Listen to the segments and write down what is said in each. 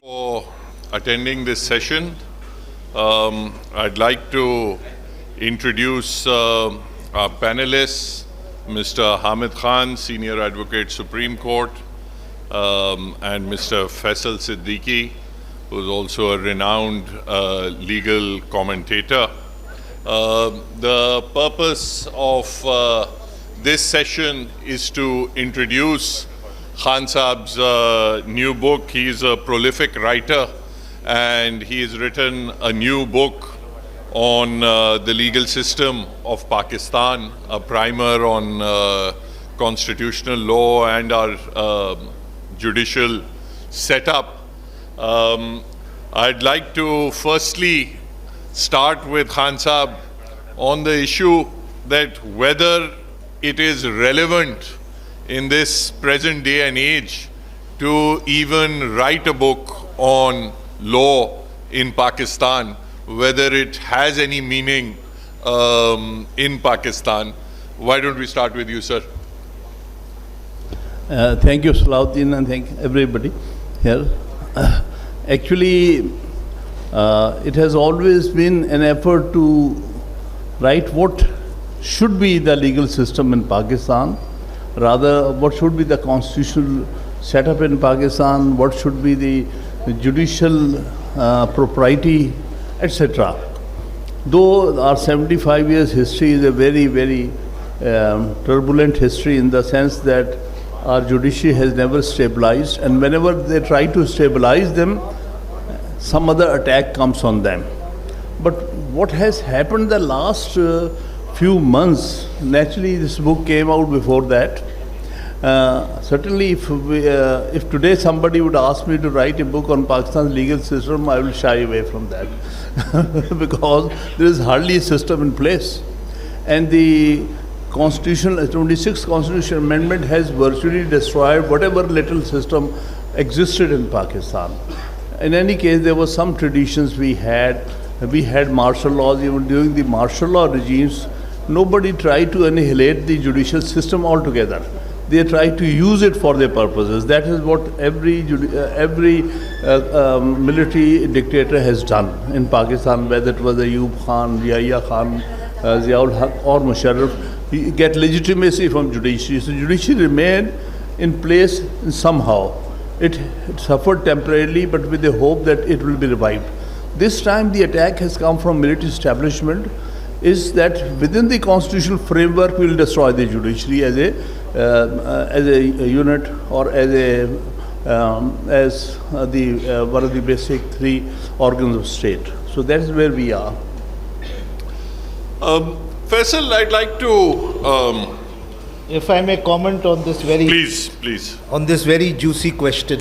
For attending this session, I'd like to introduce our panelists, Mr. Hamid Khan, Senior Advocate, Supreme Court, and Mr. Faisal Siddiqui, who is also a renowned legal commentator. The purpose of this session is to introduce Khan Saab's new book. He is a prolific writer, and he has written a new book on the legal system of Pakistan, a primer on constitutional law and our judicial setup. I'd like to firstly start with Khan Saab on the issue that whether it is relevant in this present day and age to even write a book on law in Pakistan, whether it has any meaning in Pakistan. Why don't we start with you, sir? Thank you, Salahuddin, and thank everybody here. Actually, it has always been an effort to write what should be the legal system in Pakistan, rather what should be the constitutional setup in Pakistan, what should be the judicial propriety, etc. Though our 75 years history is a very, very turbulent history in the sense that our judiciary has never stabilized, and whenever they try to stabilize them, some other attack comes on them. But what has happened the last few months, naturally this book came out before that. Certainly if today somebody would ask me to write a book on Pakistan's legal system, I will shy away from that because there is hardly a system in place. And the 26th Constitutional Amendment has virtually destroyed whatever little system existed in Pakistan. In any case, there were some traditions we had. We had martial laws. Even during the martial law regimes, nobody tried to annihilate the judicial system altogether. They tried to use it for their purposes. That is what every military dictator has done in Pakistan, whether it was Ayub Khan, Yahya Khan, Ziaul Haq or Musharraf. You get legitimacy from judiciary. So judiciary remained in place somehow. It suffered temporarily, but with the hope that it will be revived. This time the attack has come from military establishment, is that within the constitutional framework we will destroy the judiciary as a unit or as one of the basic three organs of state. So that is where we are. Faisal, I'd like to if I may comment on this please on this very juicy question.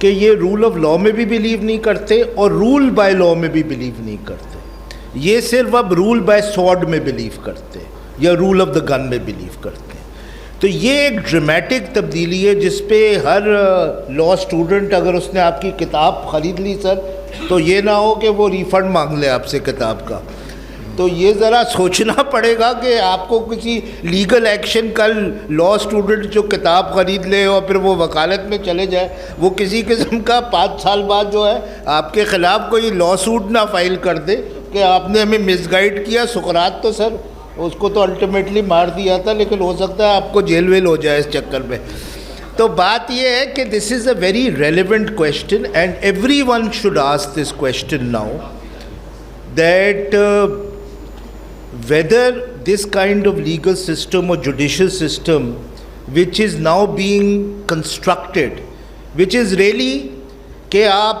کہ یہ role of law میں بھی blue نہیں کرتے اور role by law میں بھی blue نہیں کرتے. یہ صرف اب رول بائی سوڈ میں بلیو کرتے یا رول آف دا گن میں بلیو کرتے ہیں. تو یہ ایک ڈرامیٹک تبدیلی ہے جس پہ ہر لا اسٹوڈنٹ اگر اس نے آپ کی کتاب خرید لی سر تو یہ نہ ہو کہ وہ ریفنڈ مانگ لے آپ سے کتاب کا. تو یہ ذرا سوچنا پڑے گا کہ آپ کو کسی لیگل ایکشن کل لا اسٹوڈنٹ جو کتاب خرید لے اور پھر وہ وکالت میں چلے جائے, وہ کسی قسم کا 5 سال بعد جو ہے آپ کے خلاف کوئی لا سوٹ نہ فائل کر دے کہ آپ نے ہمیں مس گائیڈ کیا. سقراط تو سر اس کو تو الٹیمیٹلی مار دیا تھا, لیکن ہو سکتا ہے آپ کو جیل ویل ہو جائے اس چکر میں. تو بات یہ ہے کہ this is a very relevant question and everyone should ask this question now that whether this kind of legal system or judicial system which is now being constructed, which is really کہ آپ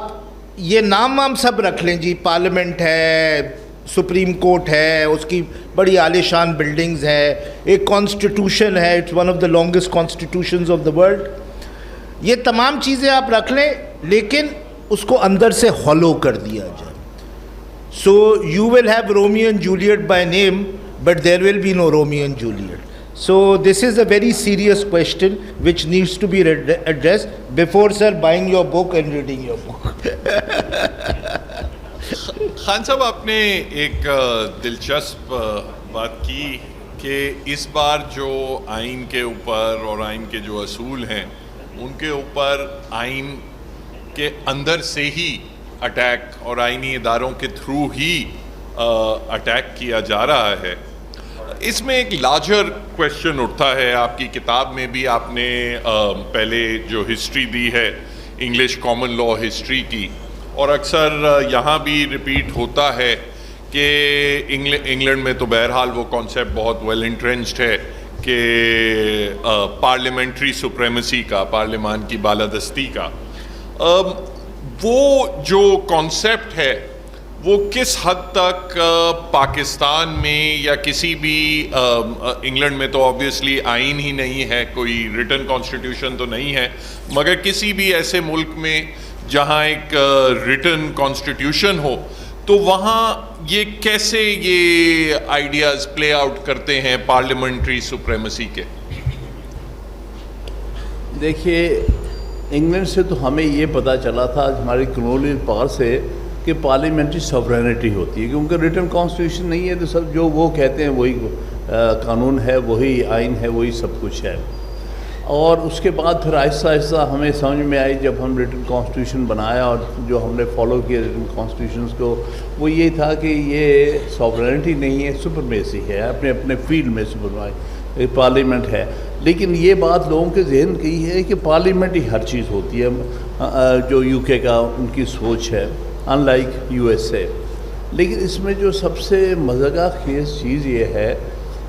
یہ نام سب رکھ لیں جی, parliament ہے, supreme court ہے, اس کی بڑی عالیشان بلڈنگز ہے, ایک کانسٹیٹیوشن ہے, it's one of the longest constitutions of the world, یہ تمام چیزیں آپ رکھ لیں لیکن اس کو اندر سے ہالو کر دیا جائے. So you will have Romeo and Juliet by name, but there will be no Romeo and Juliet. So this is a very serious question which needs to be addressed before sir buying your book and reading your book. Khan صاحب آپ نے ایک دلچسپ بات کی کہ اس بار جو آئین کے اوپر اور آئین کے جو اصول ہیں ان کے اوپر آئین کے اندر سے ہی اٹیک اور آئینی اداروں کے تھرو ہی اٹیک کیا جا رہا ہے. اس میں ایک لارجر کویشچن اٹھتا ہے. آپ کی کتاب میں بھی آپ نے پہلے جو ہسٹری دی ہے انگلش کامن لا ہسٹری کی, اور اکثر یہاں بھی ریپیٹ ہوتا ہے کہ انگلینڈ میں تو بہرحال وہ کانسیپٹ بہت ویل انٹرینچڈ ہے کہ پارلیمنٹری سپریمیسی کا, پارلیمان کی بالادستی کا. وہ جو کانسیپٹ ہے وہ کس حد تک پاکستان میں یا کسی بھی انگلینڈ میں تو آبویسلی آئین ہی نہیں ہے, کوئی ریٹن کانسٹیٹیوشن تو نہیں ہے, مگر کسی بھی ایسے ملک میں جہاں ایک ریٹن کانسٹیٹیوشن ہو تو وہاں یہ کیسے یہ آئیڈیاز پلے آؤٹ کرتے ہیں پارلیمنٹری سپریمیسی کے؟ دیکھیے انگلینڈ سے تو ہمیں یہ پتہ چلا تھا ہماری کلونیل پاور سے کہ پارلیمنٹری سوورینٹی ہوتی ہے, کیونکہ ریٹن کانسٹیٹیوشن نہیں ہے تو سب جو وہ کہتے ہیں وہی قانون ہے, وہی آئین ہے, وہی سب کچھ ہے. اور اس کے بعد پھر آہستہ آہستہ ہمیں سمجھ میں آئی جب ہم ریٹن کانسٹیٹیوشن بنایا اور جو ہم نے فالو کیا ریٹن کانسٹیٹیوشنس کو, وہ یہ تھا کہ یہ سوورینٹی نہیں ہے, سپرمیسی ہے, اپنے اپنے فیلڈ میں پارلیمنٹ ہے. لیکن یہ بات لوگوں کے ذہن کی ہے کہ پارلیمنٹ ہی ہر چیز ہوتی ہے, جو یو کے کا ان کی سوچ ہے, in like U S A. لیکن اس میں جو سب سے مزہ خیز چیز یہ ہے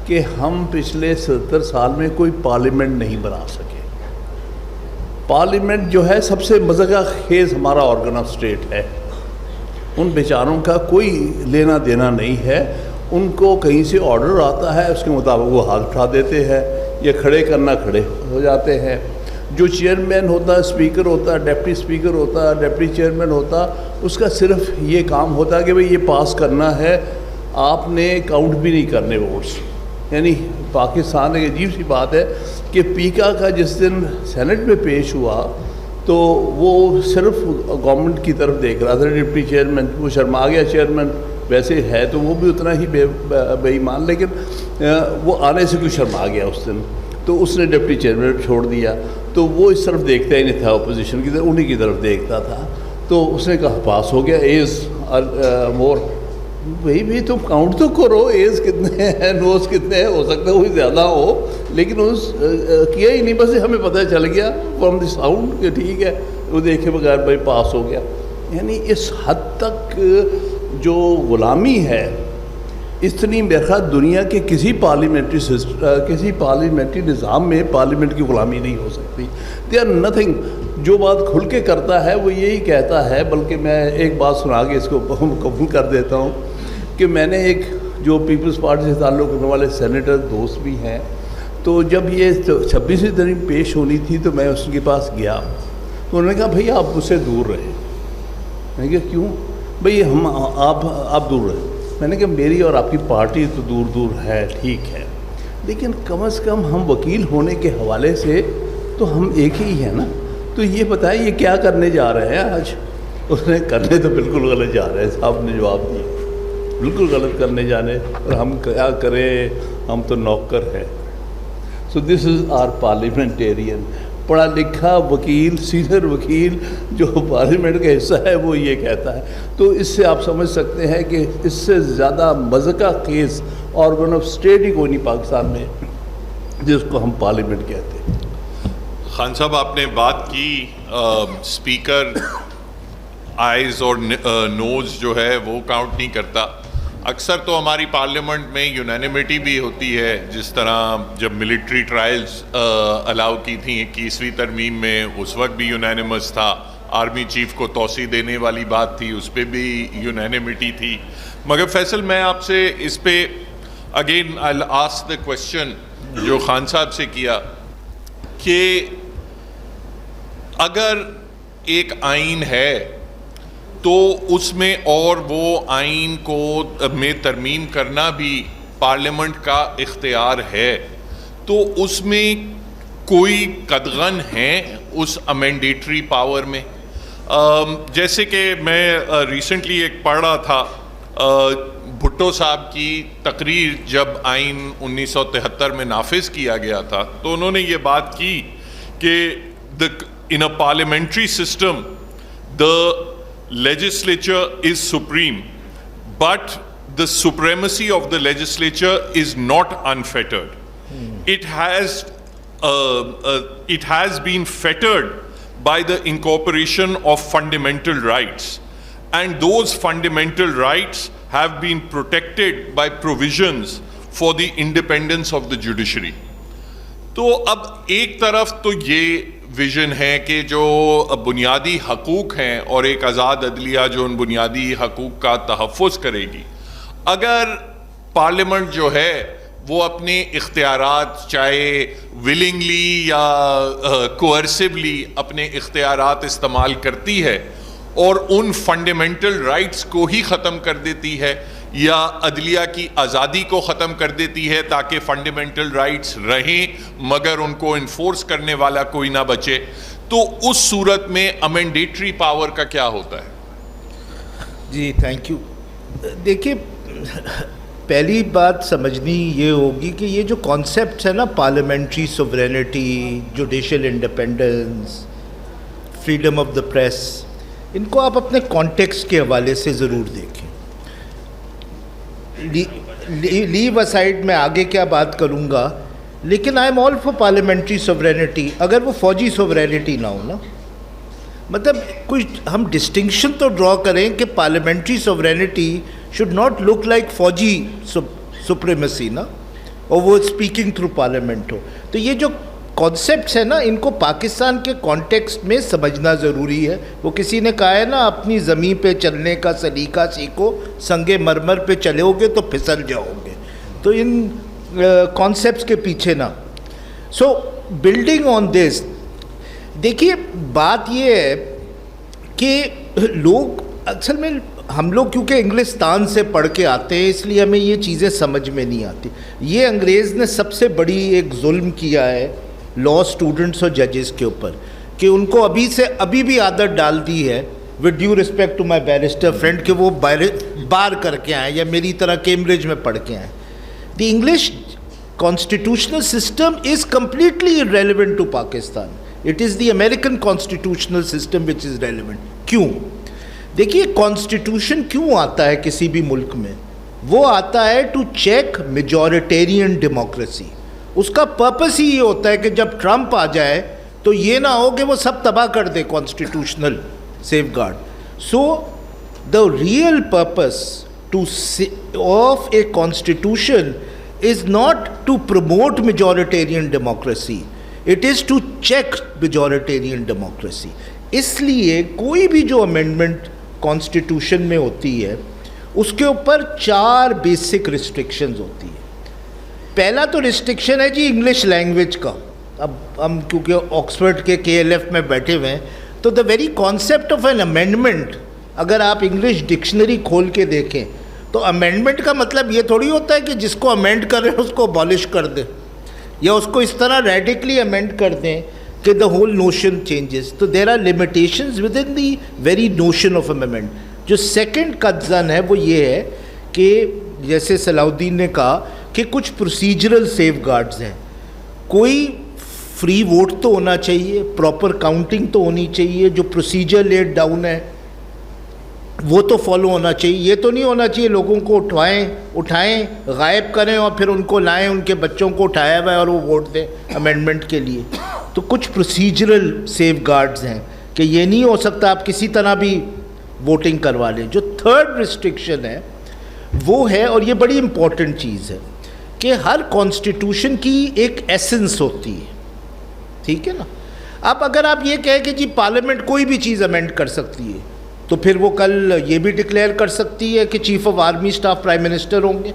کہ ہم پچھلے 70 سال میں کوئی پارلیمنٹ نہیں بنا سکے. پارلیمنٹ جو ہے سب سے مزہ خیز ہمارا آرگن آف اسٹیٹ ہے. ان بیچاروں کا کوئی لینا دینا نہیں ہے, ان کو کہیں سے آرڈر آتا ہے اس کے مطابق وہ ہاتھ اٹھا دیتے ہیں یا کھڑے کرنا کھڑے ہو جاتے ہیں. جو چیئرمین ہوتا ہے, اسپیکر ہوتا ہے, ڈپٹی اسپیکر ہوتا ہے, ڈپٹی چیئرمین ہوتا, اس کا صرف یہ کام ہوتا ہے کہ بھئی یہ پاس کرنا ہے, آپ نے کاؤنٹ بھی نہیں کرنے ووٹس. یعنی پاکستان ایک عجیب سی بات ہے کہ پیکا کا جس دن سینٹ میں پیش ہوا تو وہ صرف گورنمنٹ کی طرف دیکھ رہا تھا, ڈپٹی چیئرمین, وہ شرما گیا چیئرمین, ویسے ہے تو وہ بھی اتنا ہی بے ایمان, لیکن وہ آنے سے کیوں شرما گیا اس دن, تو اس نے ڈپٹی چیئرمین چھوڑ دیا. تو وہ اس طرف دیکھتا ہی نہیں تھا اپوزیشن کی طرف, انہی کی طرف دیکھتا تھا. تو اس نے کہا پاس ہو گیا, ایز مور. وہی بھی تم کاؤنٹ تو کرو, ایز کتنے ہیں, نوز کتنے ہیں, ہو سکتا ہے وہی زیادہ ہو, لیکن اس کیا ہی نہیں, بس ہمیں پتہ چل گیا فرام دی ساؤنڈ کہ ٹھیک ہے, وہ دیکھے بغیر بھائی پاس ہو گیا. یعنی اس حد تک جو غلامی ہے اتنی میرے خیال دنیا کے کسی پارلیمنٹری نظام میں پارلیمنٹ کی غلامی نہیں ہو سکتی. They are nothing. جو بات کھل کے کرتا ہے وہ یہی کہتا ہے, بلکہ میں ایک بات سنا کے اس کو قبول کر دیتا ہوں کہ میں نے ایک جو پیپلز پارٹی سے تعلق رکھنے والے سینیٹر دوست بھی ہیں, تو جب یہ 26ویں ترمیم پیش ہونی تھی تو میں اس کے پاس گیا تو انہوں نے کہا بھئی آپ مجھ سے دور رہیں. میں نے کہا کیوں؟ بھئی آپ دور رہیں. میں نے کہا میری اور آپ کی پارٹی تو دور دور ہے, ٹھیک ہے, لیکن کم از کم ہم وکیل ہونے کے حوالے سے تو ہم ایک ہی ہیں نا. تو یہ بتائیں یہ کیا کرنے جا رہے ہیں آج؟ اس نے کرنے تو بالکل غلط جا رہے ہیں, صاحب نے جواب دیا, بالکل غلط کرنے جانے, اور ہم کیا کریں, ہم تو نوکر ہیں. سو دس از آر پارلیمنٹیرین, پڑھا لکھا وکیل, سینئر وکیل جو پارلیمنٹ کا حصہ ہے وہ یہ کہتا ہے. تو اس سے آپ سمجھ سکتے ہیں کہ اس سے زیادہ مذکہ خیز آرگن آف اسٹیٹ ہی کوئی نہیں پاکستان میں جس کو ہم پارلیمنٹ کہتے ہیں. خان صاحب آپ نے بات کی اسپیکر آئیز اور نوز جو ہے وہ کاؤنٹ نہیں کرتا. اکثر تو ہماری پارلیمنٹ میں یونینیمیٹی بھی ہوتی ہے, جس طرح جب ملٹری ٹرائلز الاؤ کی تھیں 21ویں ترمیم میں, اس وقت بھی یونینیمس تھا. آرمی چیف کو توسیع دینے والی بات تھی, اس پہ بھی یونینیمیٹی تھی. مگر فیصل میں آپ سے اس پہ again I will ask the question جو خان صاحب سے کیا, کہ اگر ایک آئین ہے تو اس میں اور وہ آئین کو میں ترمیم کرنا بھی پارلیمنٹ کا اختیار ہے, تو اس میں کوئی قدغن ہے اس امینڈیٹری پاور میں؟ جیسے کہ میں ریسنٹلی ایک پڑھ رہا تھا, بھٹو صاحب کی تقریر جب آئین 1973 میں نافذ کیا گیا تھا, تو انہوں نے یہ بات کی کہ in a parliamentary system the legislature is supreme, but the supremacy of the legislature is not unfettered. It has been fettered by the incorporation of fundamental rights, and those fundamental rights have been protected by provisions for the independence of the judiciary. تو اب ایک طرف تو یہ vision ہے کہ جو بنیادی حقوق ہیں اور ایک آزاد عدلیہ جو ان بنیادی حقوق کا تحفظ کرے گی, اگر پارلیمنٹ جو ہے وہ اپنے اختیارات چاہے ولنگلی یا کوئرسیولی اپنے اختیارات استعمال کرتی ہے اور ان فنڈامنٹل رائٹس کو ہی ختم کر دیتی ہے یا عدلیہ کی آزادی کو ختم کر دیتی ہے تاکہ فنڈامنٹل رائٹس رہیں مگر ان کو انفورس کرنے والا کوئی نہ بچے, تو اس صورت میں امینڈیٹری پاور کا کیا ہوتا ہے؟ جی تھینک یو. دیکھیے پہلی بات سمجھنی یہ ہوگی کہ یہ جو کانسیپٹس ہیں نا, parliamentary sovereignty, judicial independence, freedom of the press, ان کو آپ اپنے کانٹیکسٹ کے حوالے سے ضرور دیکھیں. لیو اسائڈ میں آگے کیا بات کروں گا, لیکن I am all for parliamentary sovereignty, اگر وہ فوجی سوورینٹی نہ ہو نا. مطلب کچھ ہم ڈسٹنکشن تو ڈرا کریں کہ parliamentary sovereignty should not look like فوجی سپریمیسی نا, اور وہ اسپیکنگ تھرو پارلیمنٹ ہو. تو یہ جو کانسیپٹس ہیں نا, ان کو پاکستان کے کانٹیکسٹ میں سمجھنا ضروری ہے. وہ کسی نے کہا ہے نا, اپنی زمین پہ چلنے کا سلیقہ سیکھو, سنگ مرمر پہ چلو گے تو پھسل جاؤ گے. تو ان کانسیپٹس کے پیچھے نا. سو بلڈنگ آن دس, دیکھیے بات یہ ہے کہ لوگ اصل میں ہم لوگ کیونکہ انگلستان سے پڑھ کے آتے ہیں اس لیے ہمیں یہ چیزیں سمجھ میں نہیں آتی. یہ انگریز نے سب سے بڑی ایک ظلم کیا ہے لا اسٹوڈنٹس اور ججز کے اوپر, کہ ان کو ابھی بھی عادت ڈال دی ہے, with due respect to my barrister friend, کہ وہ بار کر کے آئیں یا میری طرح کیمبرج میں پڑھ کے آئیں. دی English constitutional system is completely irrelevant to Pakistan. It is the American constitutional system which is relevant. کیوں؟ دیکھیے کانسٹیٹیوشن کیوں آتا ہے کسی بھی ملک میں؟ وہ آتا ہے ٹو چیک میجورٹیرین ڈیموکریسی. اس کا پرپس ہی یہ ہوتا ہے کہ جب ٹرمپ آ جائے تو یہ نہ ہو کہ وہ سب تباہ کر دے constitutional safeguard. So the real purpose of a constitution is not to promote majoritarian democracy, it is to check majoritarian democracy. اس لیے کوئی بھی جو امینڈمنٹ کانسٹیٹیوشن میں ہوتی ہے اس کے اوپر 4 بیسک ریسٹرکشنز ہوتی ہیں. پہلا تو ریسٹرکشن ہے جی انگلش لینگویج کا. اب ہم کیونکہ آکسفورڈ کے KLF میں بیٹھے ہوئے ہیں تو the very concept of an amendment اگر آپ انگلش ڈکشنری کھول کے دیکھیں تو امینڈمنٹ کا مطلب یہ تھوڑی ہوتا ہے کہ جس کو امینڈ کر رہے ہیں اس کو ابالش کر دیں یا اس کو اس طرح ریڈیکلی امینڈ کر دیں کہ دا ہول نوشن چینجز. تو there are limitations within the very notion of amendment. جو سیکنڈ قدزن ہے وہ یہ ہے کہ جیسے صلاح الدین نے کہا کہ کچھ پروسیجرل سیف گارڈز ہیں. کوئی فری ووٹ تو ہونا چاہیے, پراپر کاؤنٹنگ تو ہونی چاہیے, جو پروسیجر لیٹ ڈاؤن ہے وہ تو فالو ہونا چاہیے. یہ تو نہیں ہونا چاہیے لوگوں کو اٹھائیں غائب کریں اور پھر ان کو لائیں, ان کے بچوں کو اٹھایا ہوا ہے اور وہ ووٹ دیں امینڈمنٹ کے لیے. تو کچھ پروسیجرل سیف گارڈز ہیں کہ یہ نہیں ہو سکتا آپ کسی طرح بھی ووٹنگ کروا لیں. جو تھرڈ ریسٹرکشن ہے وہ ہے, اور یہ بڑی امپورٹنٹ چیز ہے, کہ ہر کانسٹیٹیوشن کی ایک ایسنس ہوتی ہے, ٹھیک ہے نا. اب اگر آپ یہ کہیں کہ جی پارلیمنٹ کوئی بھی چیز امینڈ کر سکتی ہے تو پھر وہ کل یہ بھی ڈکلیئر کر سکتی ہے کہ chief of army staff prime minister ہوں گے.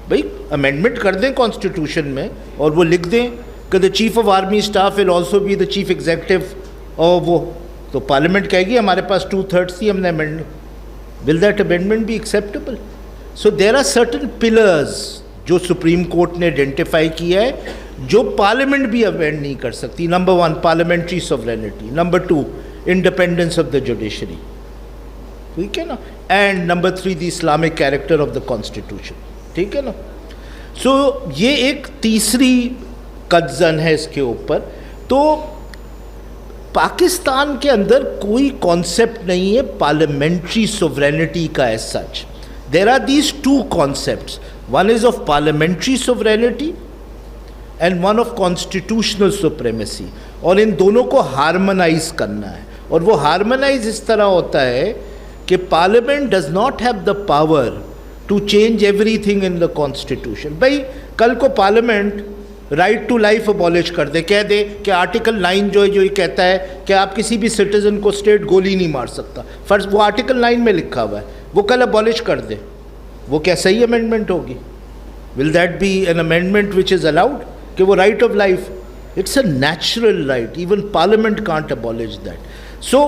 بھئی امینڈمنٹ کر دیں کانسٹیٹیوشن میں اور وہ لکھ دیں کہ the chief of army staff will also be the chief executive, اور وہ تو پارلیمنٹ کہے گی ہمارے پاس 2/3 تھی, ہم نے amend. Will that amendment be acceptable? So there are certain pillars جو سپریم کورٹ نے آئیڈینٹیفائی کیا ہے جو پارلیمنٹ بھی امینڈ نہیں کر سکتی. Number 1 parliamentary sovereignty, number 2 independence of the judiciary, ٹھیک ہے نا, and number 3 the Islamic character of the constitution, ٹھیک ہے نا. سو یہ ایک تیسری قدزن ہے اس کے اوپر. تو پاکستان کے اندر کوئی کانسیپٹ نہیں ہے پارلیمنٹری سوورینٹی کا as such. There are these 2 concepts. One is of parliamentary sovereignty and one of constitutional supremacy. اور ان دونوں کو ہارمنائز کرنا ہے, اور وہ ہارمنائز اس طرح ہوتا ہے کہ parliament does not have the power to change everything in the constitution. بھائی کل کو parliament right to life abolish کر دے, کہہ دے کہ آرٹیکل 9 جو یہ کہتا ہے کہ آپ کسی بھی سٹیزن کو اسٹیٹ گولی نہیں مار سکتا, فرض وہ آرٹیکل 9 میں لکھا ہوا ہے, وہ کل ابالش کر دے, وہ کیا صحیح امینڈمنٹ ہوگی؟ Will that be an amendment which is allowed کہ وہ right of life, it's a natural right, even parliament can't abolish that. So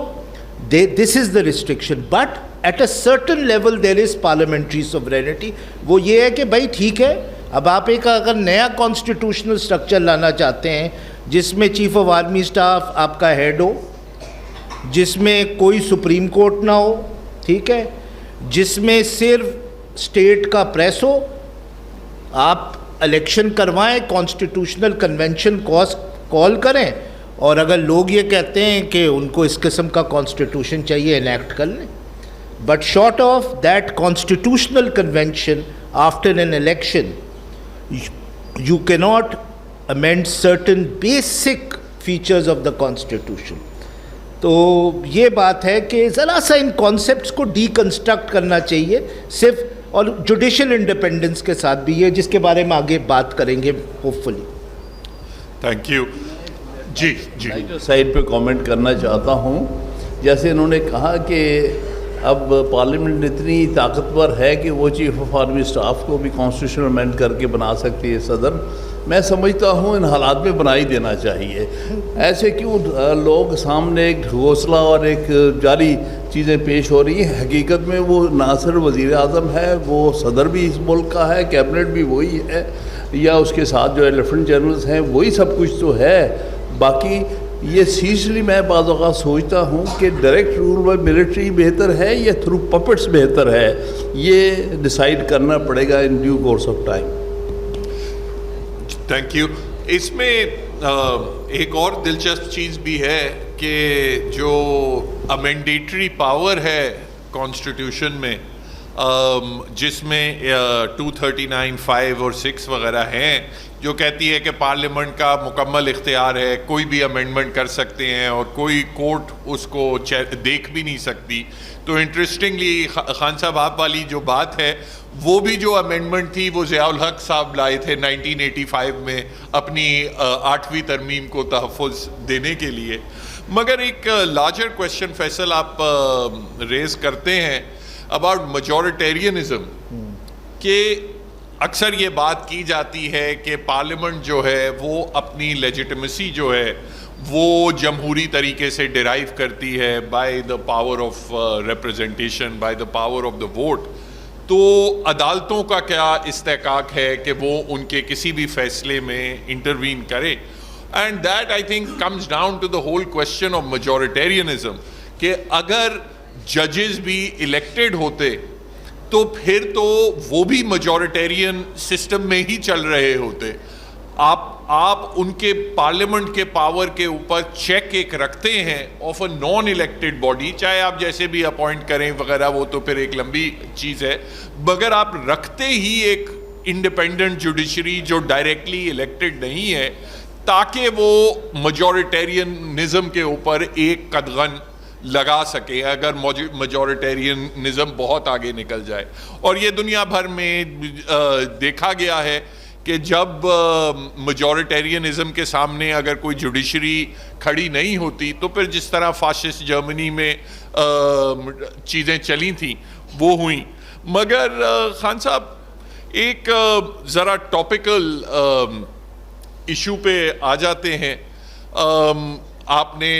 this is the restriction, but at a certain level there is parliamentary sovereignty. وہ یہ ہے کہ بھائی ٹھیک ہے, اب آپ ایک اگر نیا کانسٹیٹیوشنل اسٹرکچر لانا چاہتے ہیں جس میں چیف آف آرمی اسٹاف آپ کا ہیڈ ہو, جس میں کوئی سپریم کورٹ نہ ہو, ٹھیک ہے, جس میں صرف اسٹیٹ کا پریس ہو, آپ الیکشن کروائیں, کانسٹیٹیوشنل کنونشن کال کریں, اور اگر لوگ یہ کہتے ہیں کہ ان کو اس قسم کا کانسٹیٹیوشن چاہیے انیکٹ کر لیں. But short of that constitutional convention after an election you cannot amend certain basic features of the constitution. تو یہ بات ہے کہ ذرا سا ان کانسیپٹس کو ڈی کنسٹرکٹ کرنا چاہیے صرف, اور جوڈیشل انڈیپینڈنس کے ساتھ بھی ہے جس کے بارے میں آگے بات کریں گے ہوپ فلی. Thank you. جی سائڈ پہ کامنٹ کرنا چاہتا ہوں. جیسے انہوں نے کہا کہ اب پارلیمنٹ اتنی طاقتور ہے کہ وہ چیف آف آرمی اسٹاف کو بھی کانسٹیٹیوشن امینڈ کر کے بنا سکتی ہے صدر. میں سمجھتا ہوں ان حالات میں بنا ہی دینا چاہیے. ایسے کیوں لوگ سامنے ایک گھوسلہ اور ایک جعلی چیزیں پیش ہو رہی ہیں؟ حقیقت میں وہ نہ صرف وزیر اعظم ہے, وہ صدر بھی اس ملک کا ہے, کیبنٹ بھی وہی ہے, یا اس کے ساتھ جو لیفٹنٹ جنرلز ہیں وہی سب کچھ تو ہے. باقی یہ سیریسلی میں بعض اوقات سوچتا ہوں کہ ڈائریکٹ رول بائی ملٹری بہتر ہے یا تھرو پپٹس بہتر ہے, یہ ڈیسائیڈ کرنا پڑے گا in due course of time. Thank you. اس میں ایک اور دلچسپ چیز بھی ہے کہ جو امینڈیٹری پاور ہے کانسٹیٹیوشن میں, جس میں 239, 5 اور 6 وغیرہ ہیں, جو کہتی ہے کہ پارلیمنٹ کا مکمل اختیار ہے, کوئی بھی امینڈمنٹ کر سکتے ہیں اور کوئی کورٹ اس کو دیکھ بھی نہیں سکتی. تو انٹرسٹنگلی خان صاحب آپ والی جو بات ہے, وہ بھی جو امینڈمنٹ تھی وہ ضیاء الحق صاحب لائے تھے 1985 میں اپنی 8ویں ترمیم کو تحفظ دینے کے لیے. مگر ایک لارجر کویشچن فیصل آپ ریز کرتے ہیں اباؤٹ میجورٹیرینزم, کہ اکثر یہ بات کی جاتی ہے کہ پارلیمنٹ جو ہے وہ اپنی لیجیٹمیسی جو ہے وہ جمہوری طریقے سے ڈرائیو کرتی ہے by the power of representation, by the power of the vote, تو عدالتوں کا کیا استحقاق ہے کہ وہ ان کے کسی بھی فیصلے میں انٹروین کرے. And that I think comes down to the whole question of majoritarianism, کہ اگر ججز بھی الیکٹڈ ہوتے تو پھر تو وہ بھی میجورٹیرین سسٹم میں ہی چل رہے ہوتے. آپ ان کے پارلیمنٹ کے پاور کے اوپر چیک ایک رکھتے ہیں of a naan elected body, چاہے آپ جیسے بھی اپوائنٹ کریں وغیرہ, وہ تو پھر ایک لمبی چیز ہے, مگر آپ رکھتے ہی ایک انڈیپینڈنٹ جوڈیشری جو ڈائریکٹلی الیکٹڈ نہیں ہے, تاکہ وہ میجورٹیرینزم کے اوپر ایک قدغن لگا سکے اگر میجورٹیرینزم بہت آگے نکل جائے. اور یہ دنیا بھر میں دیکھا گیا ہے کہ جب میجورٹیرینزم کے سامنے اگر کوئی جوڈیشری کھڑی نہیں ہوتی تو پھر جس طرح فاشسٹ جرمنی میں چیزیں چلی تھیں وہ ہوئیں. مگر خان صاحب ایک ذرا ٹاپیکل ایشو پہ آ جاتے ہیں. آپ نے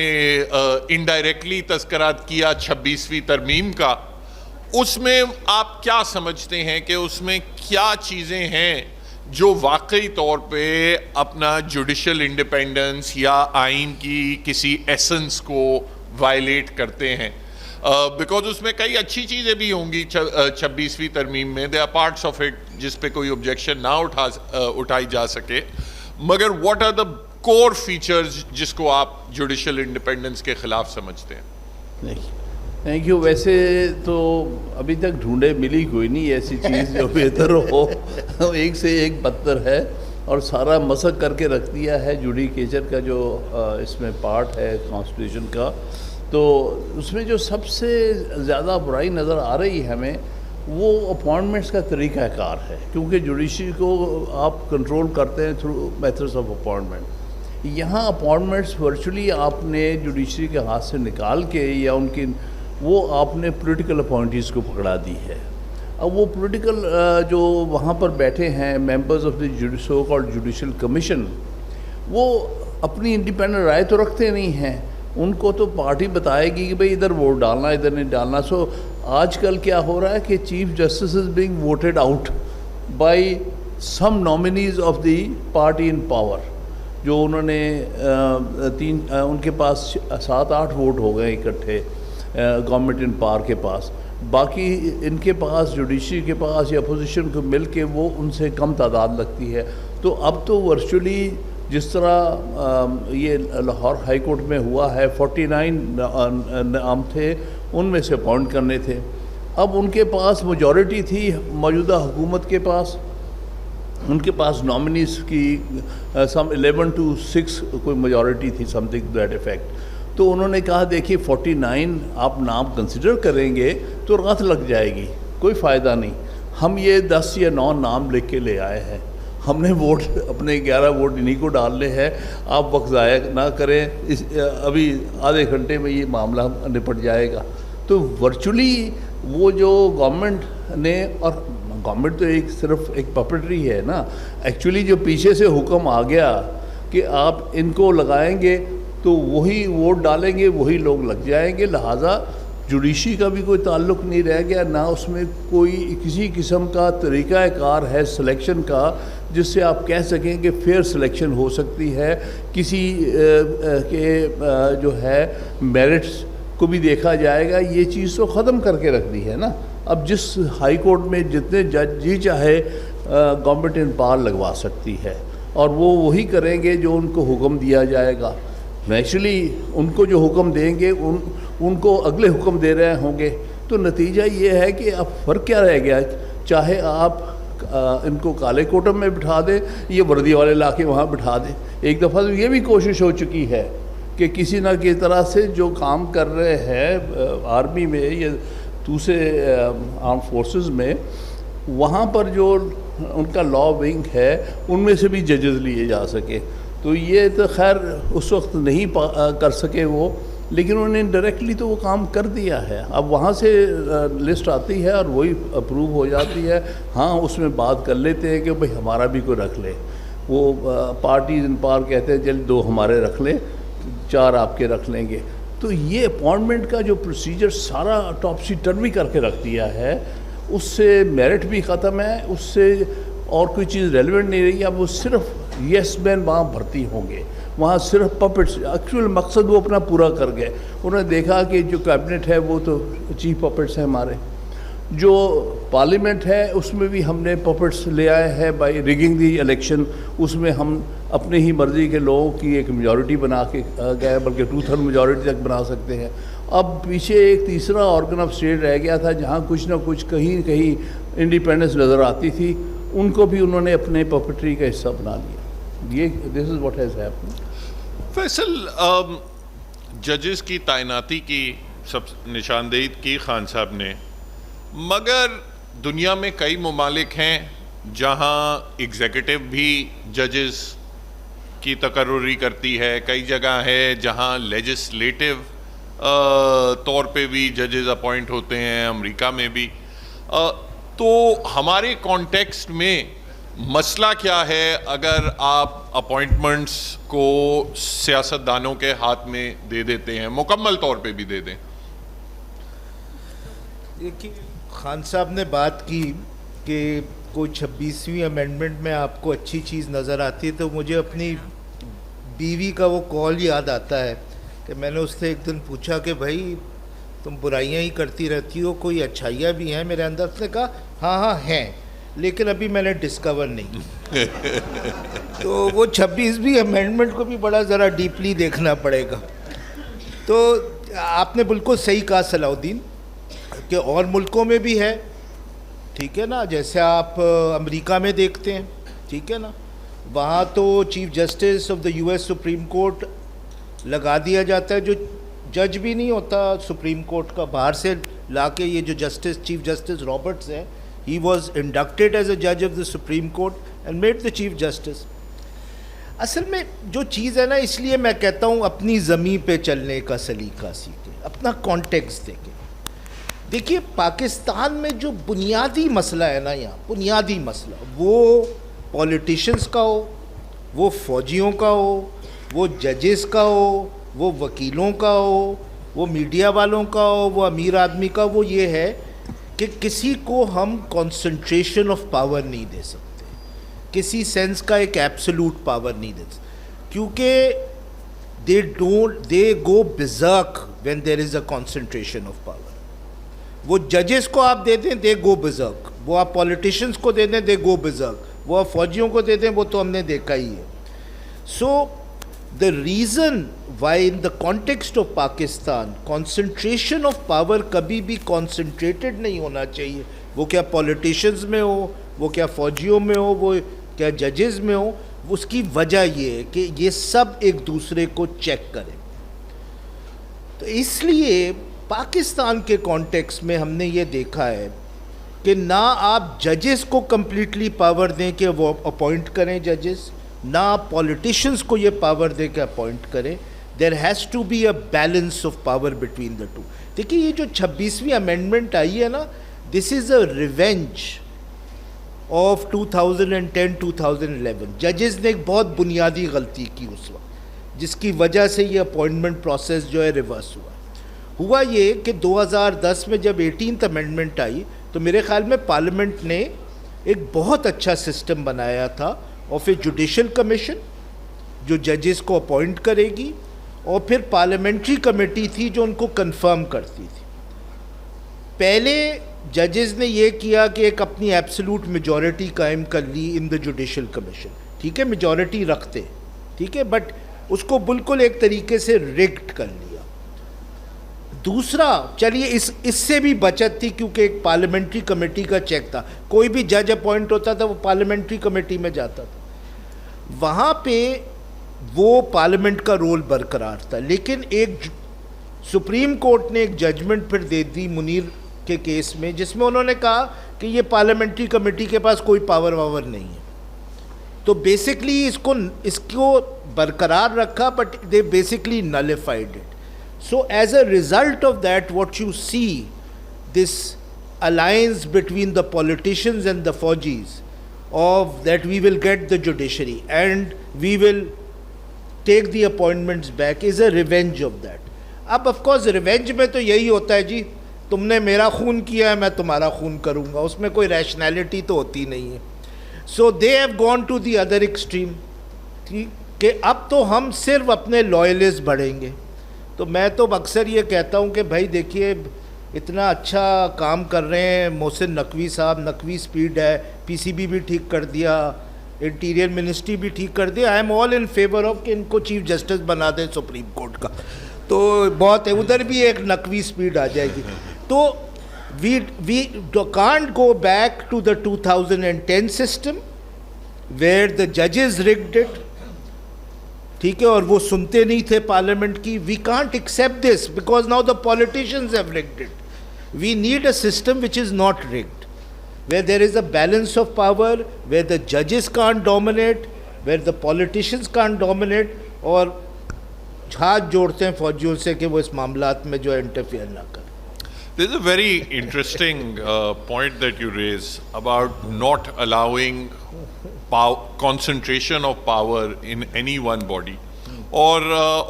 انڈائریکٹلی تذکرات کیا 26ویں ترمیم کا, اس میں آپ کیا سمجھتے ہیں کہ اس میں کیا چیزیں ہیں جو واقعی طور پہ اپنا جوڈیشل انڈیپینڈنس یا آئین کی کسی ایسنس کو وائلیٹ کرتے ہیں؟ بیکاز اس میں کئی اچھی چیزیں بھی ہوں گی 26ویں ترمیم میں, they are parts of it جس پہ کوئی آبجیکشن نہ اٹھائی جا سکے, مگر what are the core features جس کو آپ جوڈیشل انڈیپینڈنس کے خلاف سمجھتے ہیں؟ Thank you. ویسے تو ابھی تک ڈھونڈے ملی کوئی نہیں ایسی چیز جو بہتر ہو, ایک سے ایک بدتر ہے اور سارا مسق کر کے رکھ دیا ہے جوڈیکیچر کا جو اس میں پارٹ ہے کانسٹیٹیوشن کا. تو اس میں جو سب سے زیادہ برائی نظر آ رہی ہے ہمیں وہ اپوائنٹمنٹس کا طریقہ کار ہے, کیونکہ جوڈیشری کو آپ کنٹرول کرتے ہیں تھرو میتھڈس آف اپوائنٹمنٹ. یہاں اپوائنٹمنٹس ورچولی آپ نے جوڈیشری کے ہاتھ سے نکال کے یا ان کی وہ آپ نے پولیٹیکل اپوائنٹیز کو پکڑا دی ہے. اب وہ پولیٹیکل جو وہاں پر بیٹھے ہیں members of the so called judicial commission, وہ اپنی انڈیپینڈنٹ رائے تو رکھتے نہیں ہیں, ان کو تو پارٹی بتائے گی کہ بھئی ادھر ووٹ ڈالنا ادھر نہیں ڈالنا. سو آج کل کیا ہو رہا ہے کہ chief justice is being voted out by some nominees of the party in power, جو انہوں نے ان کے پاس 7-8 ووٹ ہو گئے اکٹھے گورنمنٹ ان پاور کے پاس, باقی ان کے پاس جوڈیشری کے پاس یا اپوزیشن کو مل کے وہ ان سے کم تعداد لگتی ہے. تو اب تو ورچولی جس طرح یہ لاہور ہائی کورٹ میں ہوا ہے 49 نام تھے, ان میں سے اپوائنٹ کرنے تھے. اب ان کے پاس میجورٹی تھی موجودہ حکومت کے پاس, ان کے پاس نامنیز کی سم 11-6 کوئی میجورٹی تھی, سم تھنگ دیٹ افیکٹ. تو انہوں نے کہا دیکھیے 49 آپ نام کنسیڈر کریں گے تو رات لگ جائے گی, کوئی فائدہ نہیں. ہم یہ 10 یا 9 نام لکھ کے لے آئے ہیں, ہم نے ووٹ اپنے 11 ووٹ انہیں کو ڈالنے ہیں, آپ وقت ضائع نہ کریں, ابھی آدھے گھنٹے میں یہ معاملہ نپٹ جائے گا. تو ورچولی وہ جو گورنمنٹ نے, اور گورنمنٹ تو صرف ایک پپٹری ہے نا, ایکچولی جو پیچھے سے حکم آ گیا کہ آپ ان کو لگائیں گے تو وہی ووٹ ڈالیں گے, وہی لوگ لگ جائیں گے. لہٰذا جوڈیشری کا بھی کوئی تعلق نہیں رہ گیا, نہ اس میں کوئی کسی قسم کا طریقہ کار ہے سلیکشن کا جس سے آپ کہہ سکیں کہ فیئر سلیکشن ہو سکتی ہے. کسی کے جو ہے میرٹس کو بھی دیکھا جائے گا, یہ چیز تو ختم کر کے رکھ دی ہے نا. اب جس ہائی کورٹ میں جتنے جج جی چاہے گورنمنٹ ان پاور لگوا سکتی ہے, اور وہ وہی کریں گے جو ان کو حکم دیا جائے گا. نیچرلی ان کو جو حکم دیں گے ان کو اگلے حکم دے رہے ہوں گے. تو نتیجہ یہ ہے کہ اب فرق کیا رہ گیا, چاہے آپ ان کو کالے کوٹم میں بٹھا دیں, یہ وردی والے لا کے وہاں بٹھا دیں. ایک دفعہ تو یہ بھی کوشش ہو چکی ہے کہ کسی نہ کسی طرح سے جو کام کر رہے ہیں آرمی میں یا دوسرے آرم فورسز میں, وہاں پر جو ان کا لا ونگ ہے ان میں سے بھی ججز لیے جا سکے. تو یہ تو خیر اس وقت نہیں کر سکے وہ, لیکن انہوں نے ڈائریکٹلی تو وہ کام کر دیا ہے. اب وہاں سے لسٹ آتی ہے اور وہی اپروو ہو جاتی ہے. ہاں اس میں بات کر لیتے ہیں کہ بھئی ہمارا بھی کوئی رکھ لے, وہ پارٹیز ان پار کہتے ہیں چل 2 ہمارے رکھ لیں, 4 آپ کے رکھ لیں گے. تو یہ اپوائنٹمنٹ کا جو پروسیجر سارا ٹاپسی ٹرمی کر کے رکھ دیا ہے, اس سے میرٹ بھی ختم ہے, اس سے اور کوئی چیز ریلیونٹ نہیں رہی. اب وہ صرف یس مین وہاں بھرتی ہوں گے, وہاں صرف پپٹس. ایکچوئل مقصد وہ اپنا پورا کر گئے. انہوں نے دیکھا کہ جو کیبنٹ ہے وہ تو چیف پپٹس ہیں ہمارے, جو پارلیمنٹ ہے اس میں بھی ہم نے پپٹس لے آئے ہیں بائی ریگنگ دی الیکشن. اس میں ہم اپنے ہی مرضی کے لوگوں کی ایک میجورٹی بنا کے گئے, بلکہ 2/3 میجورٹی تک بنا سکتے ہیں. اب پیچھے ایک تیسرا آرگن آف اسٹیٹ رہ گیا تھا جہاں کچھ نہ کچھ کہیں کہیں انڈیپینڈنس نظر آتی تھی, ان کو بھی انہوں نے اپنے پپٹری کا حصہ بنا لیا. یہ this is what has happen. فیصل, ججز کی تعیناتی کی سب نشاندہی کی خان صاحب نے, مگر دنیا میں کئی ممالک ہیں جہاں ایگزیکٹو بھی ججز کی تقرری کرتی ہے, کئی جگہ ہے جہاں لیجسلیٹو طور پہ بھی ججز اپوائنٹ ہوتے ہیں, امریکہ میں بھی. تو ہمارے کانٹیکسٹ میں مسئلہ کیا ہے اگر آپ اپوائنٹمنٹس کو سیاستدانوں کے ہاتھ میں دے دیتے ہیں, مکمل طور پہ بھی دے دیں؟ دیکھیے, خان صاحب نے بات کی کہ کوئی 26ویں امینڈمنٹ میں آپ کو اچھی چیز نظر آتی ہے, تو مجھے اپنی بیوی کا وہ کال یاد آتا ہے کہ میں نے اس سے ایک دن پوچھا کہ بھائی تم برائیاں ہی کرتی رہتی ہو, کوئی اچھائیاں بھی ہیں میرے اندر؟ اس نے کہا ہاں ہیں, لیکن ابھی میں نے ڈسکور نہیں کی. تو وہ 26ویں امینڈمنٹ کو بھی بڑا ذرا ڈیپلی دیکھنا پڑے گا. تو آپ نے بالکل صحیح کہا صلاح الدین کہ اور ملکوں میں بھی ہے, ٹھیک ہے نا. جیسے آپ امریکہ میں دیکھتے ہیں, ٹھیک ہے نا, وہاں تو chief justice of the US supreme court لگا دیا جاتا ہے, جو جج بھی نہیں ہوتا سپریم کورٹ کا, باہر سے لا کے. یہ جو جسٹس چیف جسٹس رابرٹس ہیں, he was inducted as a judge of the Supreme Court and made the chief justice. اصل میں جو چیز ہے نا, اس لیے میں کہتا ہوں اپنی زمین پہ چلنے کا سلیقہ سیکھیں, اپنا کانٹیکسٹ دیکھیں. دیکھیے, پاکستان میں جو بنیادی مسئلہ ہے نا, یہاں بنیادی مسئلہ, وہ پولیٹیشنز کا ہو, وہ فوجیوں کا ہو, وہ ججز کا ہو, وہ وکیلوں کا ہو, وہ میڈیا والوں کا ہو, وہ امیر آدمی کا, وہ یہ ہے کہ کسی کو ہم کنسنٹریشن آف پاور نہیں دے سکتے, کسی سینس کا ایک ایبسولوٹ پاور نہیں دے سکتے, کیونکہ دے گو berserk when there is a concentration of power. وہ ججز کو آپ دے دیں, دے گو berserk. وہ آپ پولیٹیشنز کو دے دیں, دے گو berserk. وہ آپ فوجیوں کو دے دیں, وہ تو ہم نے دیکھا ہی ہے. سو the reason why in the context of Pakistan concentration of power کبھی بھی concentrated نہیں ہونا چاہیے, وہ کیا پولیٹیشنز میں ہو, وہ کیا فوجیوں میں ہو, وہ کیا ججز میں ہو, اس کی وجہ یہ ہے کہ یہ سب ایک دوسرے کو چیک کریں. تو اس لیے پاکستان کے کانٹیکسٹ میں ہم نے یہ دیکھا ہے کہ نہ آپ ججز کو کمپلیٹلی پاور دیں کہ وہ اپوائنٹ کریں ججز, نہ آپ پولیٹیشنز کو یہ پاور دے کے اپوائنٹ کریں. There has to be a balance of power between the two. دیکھیے, یہ جو 26ویں امینڈمنٹ آئی ہے نا, دس از اے ریونج آف 2010-2011. ججز نے ایک بہت بنیادی غلطی کی اس وقت, جس کی وجہ سے یہ اپوائنٹمنٹ پروسیس جو ہے ریورس ہوا یہ کہ 2010 میں جب 18th امینڈمنٹ آئی تو میرے خیال میں پارلیمنٹ نے ایک بہت اچھا سسٹم بنایا تھا آف اے جوڈیشل کمیشن جو ججز کو اپوائنٹ کرے گی, اور پھر پارلیمنٹری کمیٹی تھی جو ان کو کنفرم کرتی تھی. پہلے ججز نے یہ کیا کہ ایک اپنی ایبسولوٹ میجورٹی قائم کر لی ان دا جوڈیشل کمیشن, ٹھیک ہے, میجورٹی رکھتے, ٹھیک ہے, بٹ اس کو بالکل ایک طریقے سے ریگڈ کر لیا. دوسرا, چلیے اس سے بھی بچت تھی کیونکہ ایک پارلیمنٹری کمیٹی کا چیک تھا, کوئی بھی جج اپوائنٹ ہوتا تھا وہ پارلیمنٹری کمیٹی میں جاتا تھا, وہاں پہ وہ پارلیمنٹ کا رول برقرار تھا. لیکن ایک سپریم کورٹ نے ایک ججمنٹ پھر دے دی منیر کے کیس میں, جس میں انہوں نے کہا کہ یہ پارلیمنٹری کمیٹی کے پاس کوئی پاور واور نہیں ہے. تو بیسکلی اس کو برقرار رکھا, but they basically nullified it. So as a result of that, what you see, this alliance between the politicians and the Faujis of that we will get the judiciary and we will take the appointments back is a revenge of that. اب of course revenge میں تو یہی ہوتا ہے جی تم نے میرا خون کیا ہے میں تمہارا خون کروں گا, اس میں کوئی ریشنلٹی تو ہوتی نہیں ہے. So they have gone to the other extreme کہ اب تو ہم صرف اپنے لائلسٹ بڑھیں گے. تو میں تو اکثر یہ کہتا ہوں کہ بھائی دیکھیے اتنا اچھا کام کر رہے ہیں محسن نقوی صاحب, نقوی سپیڈ ہے, پی سی بی بھی ٹھیک کر دیا, انٹیریئر منسٹری بھی ٹھیک کر دیا. I am all in favour of کہ ان کو چیف جسٹس بنا دیں سپریم کورٹ کا, تو بہت ہے, ادھر بھی ایک نقوی سپیڈ آ جائے گی. تو we can't go back to the 2010 system where the judges rigged it, ٹھیک ہے, اور وہ سنتے نہیں تھے پارلیمنٹ کی. We can't accept this because now the politicians have rigged it. We need a system which is not rigged, where there is a balance of power, where the judges can't dominate, where the politicians can't dominate, اور ہاتھ جوڑتے ہیں فوجیوں سے کہ وہ اس معاملات میں جو انٹرفیئر نہ کریں. There's a very interesting point that you raise about not allowing concentration of power in any one body. اور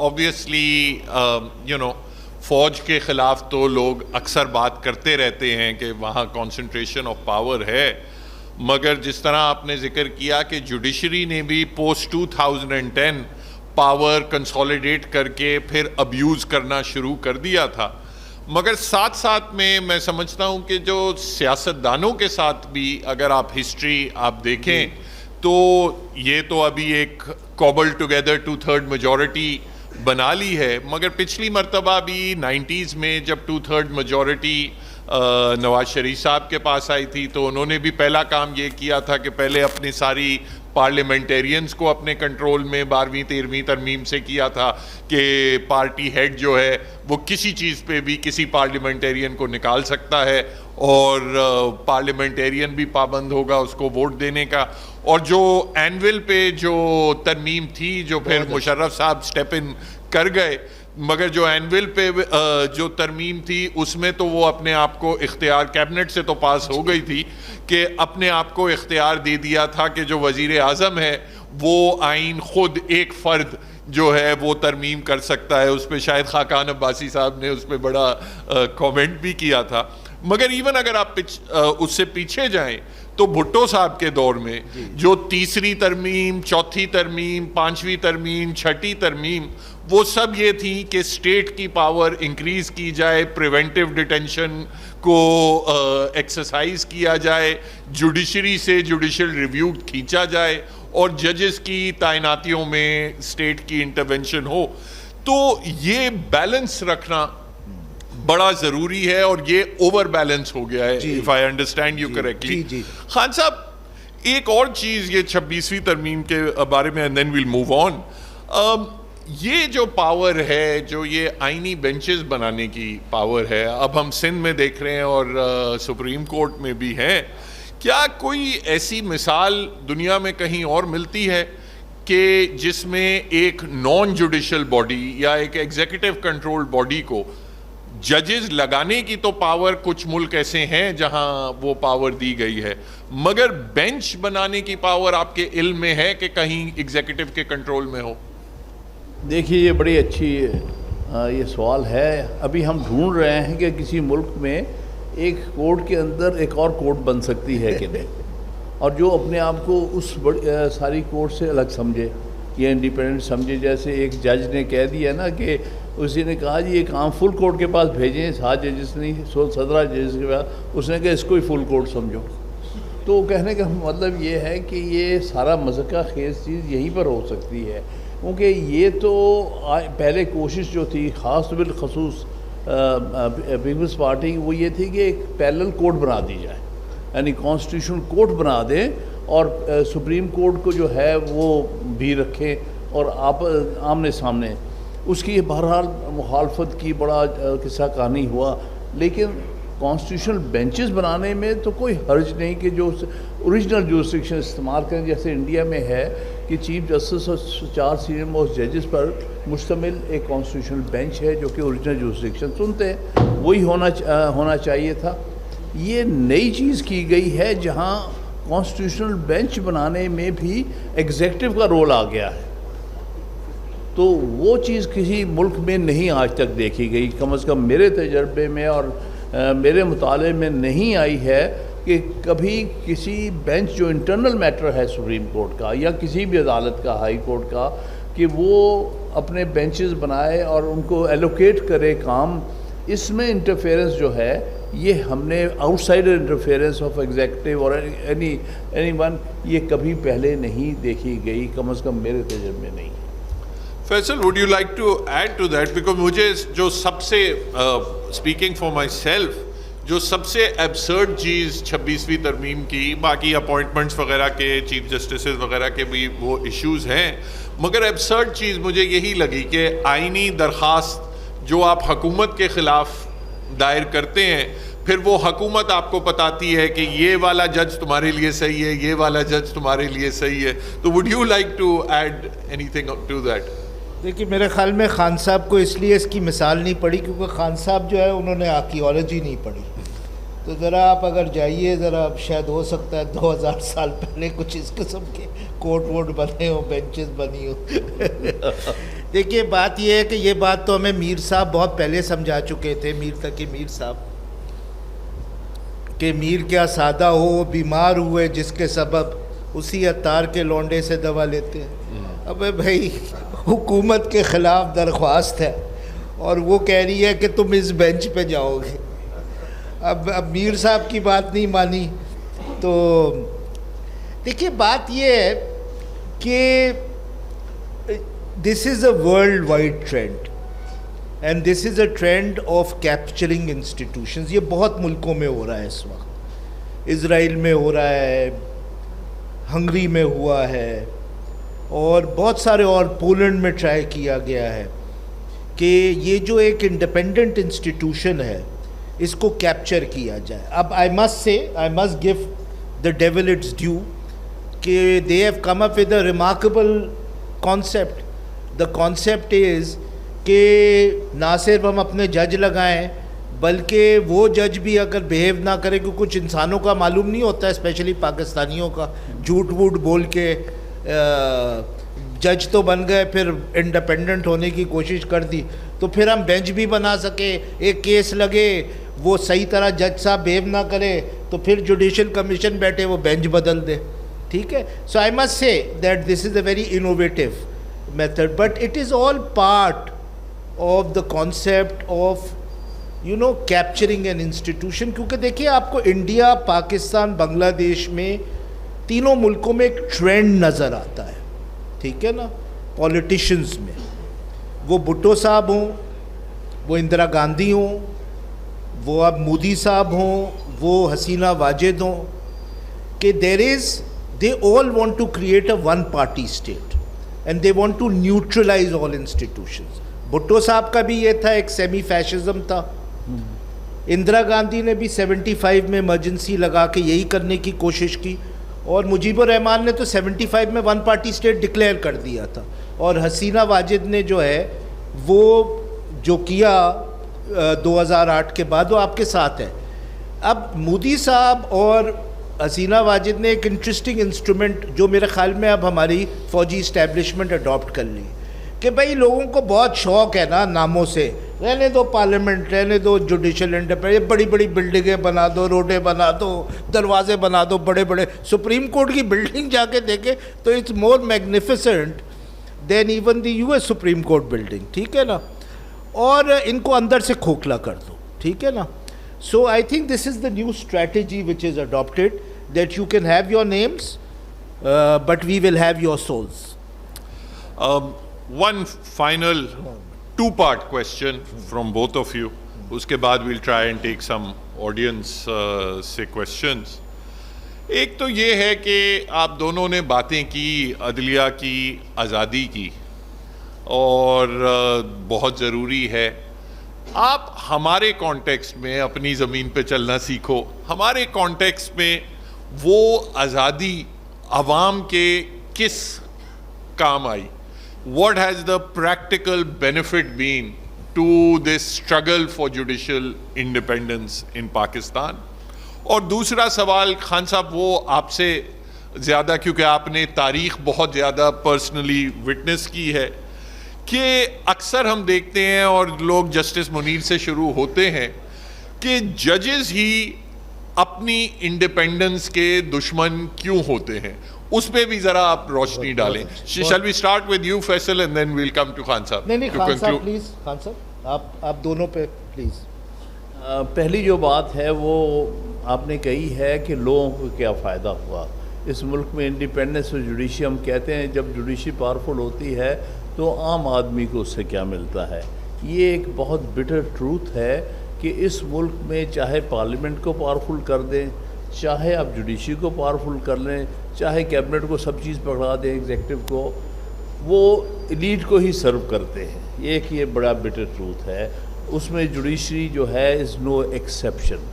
obviously فوج کے خلاف تو لوگ اکثر بات کرتے رہتے ہیں کہ وہاں concentration of power ہے, مگر جس طرح آپ نے ذکر کیا کہ جوڈیشری نے بھی post 2010 پاور کنسالیڈیٹ کر کے پھر ابیوز کرنا شروع کر دیا تھا. مگر ساتھ ساتھ میں سمجھتا ہوں کہ جو سیاستدانوں کے ساتھ بھی اگر آپ ہسٹری آپ دیکھیں تو یہ تو ابھی ایک کوبل ٹوگیدر 2/3 میجورٹی بنا لی ہے, مگر پچھلی مرتبہ بھی 90s میں جب 2/3 میجورٹی نواز شریف صاحب کے پاس آئی تھی تو انہوں نے بھی پہلا کام یہ کیا تھا کہ پہلے اپنی ساری پارلیمنٹیرینز کو اپنے کنٹرول میں 12ویں 13ویں ترمیم سے کیا تھا کہ پارٹی ہیڈ جو ہے وہ کسی چیز پہ بھی کسی پارلیمنٹیرین کو نکال سکتا ہے اور پارلیمنٹیرین بھی پابند ہوگا اس کو ووٹ دینے کا. اور جو اینول پہ جو ترمیم تھی جو پھر مشرف صاحب سٹیپ ان کر گئے, مگر جو اینول پہ جو ترمیم تھی اس میں تو وہ اپنے آپ کو اختیار کیبنٹ سے تو پاس ہو گئی تھی کہ اپنے آپ کو اختیار دے دیا تھا کہ جو وزیر اعظم ہے وہ آئین خود ایک فرد جو ہے وہ ترمیم کر سکتا ہے. اس پہ شاید خاقان عباسی صاحب نے اس پہ بڑا کامنٹ بھی کیا تھا. مگر ایون اگر آپ اس سے پیچھے جائیں تو بھٹو صاحب کے دور میں جو تیسری ترمیم, چوتھی ترمیم, پانچویں ترمیم, چھٹی ترمیم, وہ سب یہ تھی کہ اسٹیٹ کی پاور انکریز کی جائے, پریونٹیو ڈیٹینشن کو ایکسرسائز کیا جائے, جوڈیشری سے جوڈیشل ریویو کھینچا جائے اور ججز کی تعیناتیوں میں اسٹیٹ کی انٹرونشن ہو. تو یہ بیلنس رکھنا بڑا ضروری ہے اور یہ اوور بیلنس ہو گیا ہے if I understand you correctly. Khan صاحب ایک اور چیز یہ 26ویں ترمیم کے بارے میں and then we'll move on. یہ جو پاور ہے, جو یہ آئینی بینچز بنانے کی پاور ہے, اب ہم سندھ میں دیکھ رہے ہیں اور سپریم کورٹ میں بھی ہے, کیا کوئی ایسی مثال دنیا میں کہیں اور ملتی ہے کہ جس میں ایک نان جوڈیشل باڈی یا ایک ایگزیکٹو کنٹرول باڈی کو ججز لگانے کی تو پاور کچھ ملک ایسے ہیں جہاں وہ پاور دی گئی ہے, مگر بینچ بنانے کی پاور آپ کے علم میں ہے کہ کہیں ایگزیکٹو کے کنٹرول میں ہو؟ دیکھیے یہ بڑی اچھی یہ سوال ہے. ابھی ہم ڈھونڈ رہے ہیں کہ کسی ملک میں ایک کوڈ کے اندر ایک اور کوڈ بن سکتی ہے کہ نہیں, اور جو اپنے آپ کو اس ساری کوڈ سے الگ سمجھے یا انڈیپینڈنٹ سمجھے. جیسے ایک جج نے کہہ دیا نا کہ اسی نے کہا جی یہ کام فل کورٹ کے پاس بھیجیں, 7 ججز نہیں 17 ججز کے پاس, اس نے کہا اس کو ہی فل کورٹ سمجھو. تو کہنے کا مطلب یہ ہے کہ یہ سارا مذاق خیز چیز یہیں پر ہو سکتی ہے, کیونکہ یہ تو پہلے کوشش جو تھی خاص بالخصوص پیپلز پارٹی کی وہ یہ تھی کہ ایک پیرلل کورٹ بنا دی جائے, یعنی کانسٹیٹیوشن کورٹ بنا دیں اور سپریم کورٹ کو جو ہے وہ بھی رکھیں اور آپ آمنے سامنے. اس کی بہرحال مخالفت کی بڑا قصہ کہانی ہوا, لیکن کانسٹیٹیوشنل بینچز بنانے میں تو کوئی حرج نہیں کہ جو اوریجنل جورسڈکشن استعمال کریں, جیسے انڈیا میں ہے کہ چیف جسٹس اور 4 سینئر موسٹ ججز پر مشتمل ایک کانسٹیٹیوشنل بینچ ہے جو کہ اوریجنل جورسڈکشن سنتے ہیں, وہی ہونا چاہیے تھا. یہ نئی چیز کی گئی ہے جہاں کانسٹیٹیوشنل بینچ بنانے میں بھی ایگزیکٹو کا رول آ گیا ہے. تو وہ چیز کسی ملک میں نہیں آج تک دیکھی گئی، کم از کم میرے تجربے میں اور میرے مطالعے میں نہیں آئی ہے کہ کبھی کسی بینچ جو انٹرنل میٹر ہے سپریم کورٹ کا یا کسی بھی عدالت کا، ہائی کورٹ کا، کہ وہ اپنے بینچز بنائے اور ان کو ایلوکیٹ کرے کام، اس میں انٹرفیئرنس جو ہے یہ ہم نے out cider interference of executive اور اینی ون یہ کبھی پہلے نہیں دیکھی گئی، کم از کم میرے تجربے میں نہیں. Faisal, would you like to add to that? Because مجھے جو سب سے speaking for myself جو سب سے ایبسرڈ چیز 26ویں ترمیم کی، باقی اپوائنٹمنٹس وغیرہ کے چیف جسٹسز وغیرہ کے بھی وہ ایشوز ہیں، مگر ایبسرڈ چیز مجھے یہی لگی کہ آئینی درخواست جو آپ حکومت کے خلاف دائر کرتے ہیں، پھر وہ حکومت آپ کو بتاتی ہے کہ یہ والا جج تمہارے لیے صحیح ہے، یہ والا جج تمہارے لیے صحیح ہے. تو would you like to add anything to that? دیکھیے میرے خیال میں خان صاحب کو اس لیے اس کی مثال نہیں پڑی کیونکہ خان صاحب جو ہے انہوں نے آرکیالوجی نہیں پڑھی. تو ذرا آپ اگر جائیے، ذرا شاید ہو سکتا ہے 2000 سال پہلے کچھ اس قسم کے کورٹ وورٹ بنے ہوں، بینچز بنی ہوں. دیکھیے بات یہ ہے کہ یہ بات تو ہمیں میر صاحب بہت پہلے سمجھا چکے تھے، میر تقی میر صاحب، کہ میر کیا سادہ ہو بیمار ہوئے جس کے سبب اسی عطار کے لونڈے سے دوا لیتے ہیں. ابے بھائی حکومت کے خلاف درخواست ہے اور وہ کہہ رہی ہے کہ تم اس بینچ پہ جاؤ گے. اب میر صاحب کی بات نہیں مانی. تو دیکھیے بات یہ ہے کہ this is a worldwide trend and this is a trend of capturing institutions. یہ بہت ملکوں میں ہو رہا ہے اس وقت. اسرائیل میں ہو رہا ہے، ہنگری میں ہوا ہے، اور بہت سارے اور پولینڈ میں ٹرائی کیا گیا ہے کہ یہ جو ایک انڈیپینڈنٹ انسٹیٹیوشن ہے اس کو کیپچر کیا جائے. اب I must give the devil its due کہ they have come up with a remarkable concept. The concept is کہ نہ صرف ہم اپنے جج لگائیں بلکہ وہ جج بھی اگر بیہیو نہ کرے، کہ کچھ انسانوں کا معلوم نہیں ہوتا ہے، اسپیشلی پاکستانیوں کا، جھوٹ ووٹ بول کے جج تو بن گئے، پھر انڈیپینڈنٹ ہونے کی کوشش کر دی، تو پھر ہم بینچ بھی بنا سکے. ایک کیس لگے وہ صحیح طرح جج صاحب بیہیو نہ کرے تو پھر جوڈیشل کمیشن بیٹھے وہ بینچ بدل دے. ٹھیک ہے. So I must say that this is a very innovative method, but it is all part of the concept of capturing an institution. کیونکہ دیکھیے آپ کو انڈیا، پاکستان، بنگلہ دیش میں تینوں ملکوں میں ایک ٹرینڈ نظر آتا ہے. ٹھیک ہے نا. پولیٹیشنز میں وہ بھٹو صاحب ہوں، وہ اندرا گاندھی ہوں، وہ اب مودی صاحب ہوں، وہ حسینہ واجد ہوں، کہ they all want to create a one party state and they want to neutralize all institutions. Bhutto صاحب کا بھی یہ تھا، ایک سیمی فیشزم تھا. اندرا گاندھی نے بھی 75 میں ایمرجنسی لگا کے یہی کرنے کی کوشش کی، اور مجیب الرحمان نے تو 75 میں ون پارٹی اسٹیٹ ڈکلیئر کر دیا تھا. اور حسینہ واجد نے جو ہے وہ جو کیا 2008 کے بعد وہ آپ کے ساتھ ہے. اب مودی صاحب اور حسینہ واجد نے ایک انٹرسٹنگ انسٹرومنٹ جو میرے خیال میں اب ہماری فوجی اسٹیبلشمنٹ اڈاپٹ کر لی کہ بھائی لوگوں کو بہت شوق ہے نا ناموں سے، رہنے دو پارلیمنٹ، رہنے دو جوڈیشل انڈیپینڈنس، بڑی بڑی بلڈنگیں بنا دو، روڈیں بنا دو، دروازے بنا دو بڑے بڑے. سپریم کورٹ کی بلڈنگ جا کے دیکھیں تو it's more magnificent than even the US supreme court building. ٹھیک ہے نا. اور ان کو اندر سے کھوکھلا کر دو. ٹھیک ہے نا. So I think this is the new strategy which is adopted, that you can have your names, but we will have your souls. One final two-part question from both of you. Uske baad we'll try and take some audience se questions. ایک تو یہ ہے کہ آپ دونوں نے باتیں کی عدلیہ کی آزادی کی، اور بہت ضروری ہے آپ ہمارے کانٹیکسٹ میں اپنی زمین پہ چلنا سیکھو. ہمارے کانٹیکسٹ میں وہ آزادی عوام کے کس کام آئی؟ What has the practical benefit been to this struggle for judicial independence in Pakistan? اور دوسرا سوال خان صاحب وہ آپ سے زیادہ، کیونکہ آپ نے تاریخ بہت زیادہ پرسنلی وٹنس کی ہے، کہ اکثر ہم دیکھتے ہیں اور لوگ جسٹس منیر سے شروع ہوتے ہیں کہ ججز ہی اپنی انڈیپینڈنس کے دشمن کیوں ہوتے ہیں, اس پہ بھی ذرا آپ روشنی ڈالیں. Shall we start with you Faisal and then we'll come to Khan صاحب. نہیں خان صاحب پلیز, خان صاحب آپ دونوں پہ پلیز. پہلی جو بات ہے وہ آپ نے کہی ہے کہ لوگوں کو کیا فائدہ ہوا اس ملک میں انڈیپینڈنس اور جوڈیشری. ہم کہتے ہیں جب جوڈیشری پاورفل ہوتی ہے تو عام آدمی کو اس سے کیا ملتا ہے. یہ ایک بہت بٹر ٹروتھ ہے کہ اس ملک میں چاہے پارلیمنٹ کو پاورفل کر دیں, چاہے آپ جوڈیشری کو پاورفل کر لیں, چاہے کیبنٹ کو سب چیز پکڑا دیں, ایگزیکٹو کو, وہ ایلیٹ کو ہی سرو کرتے ہیں. یہ بڑا بٹر ٹروتھ ہے. اس میں جوڈیشری جو ہے از نو ایکسیپشن.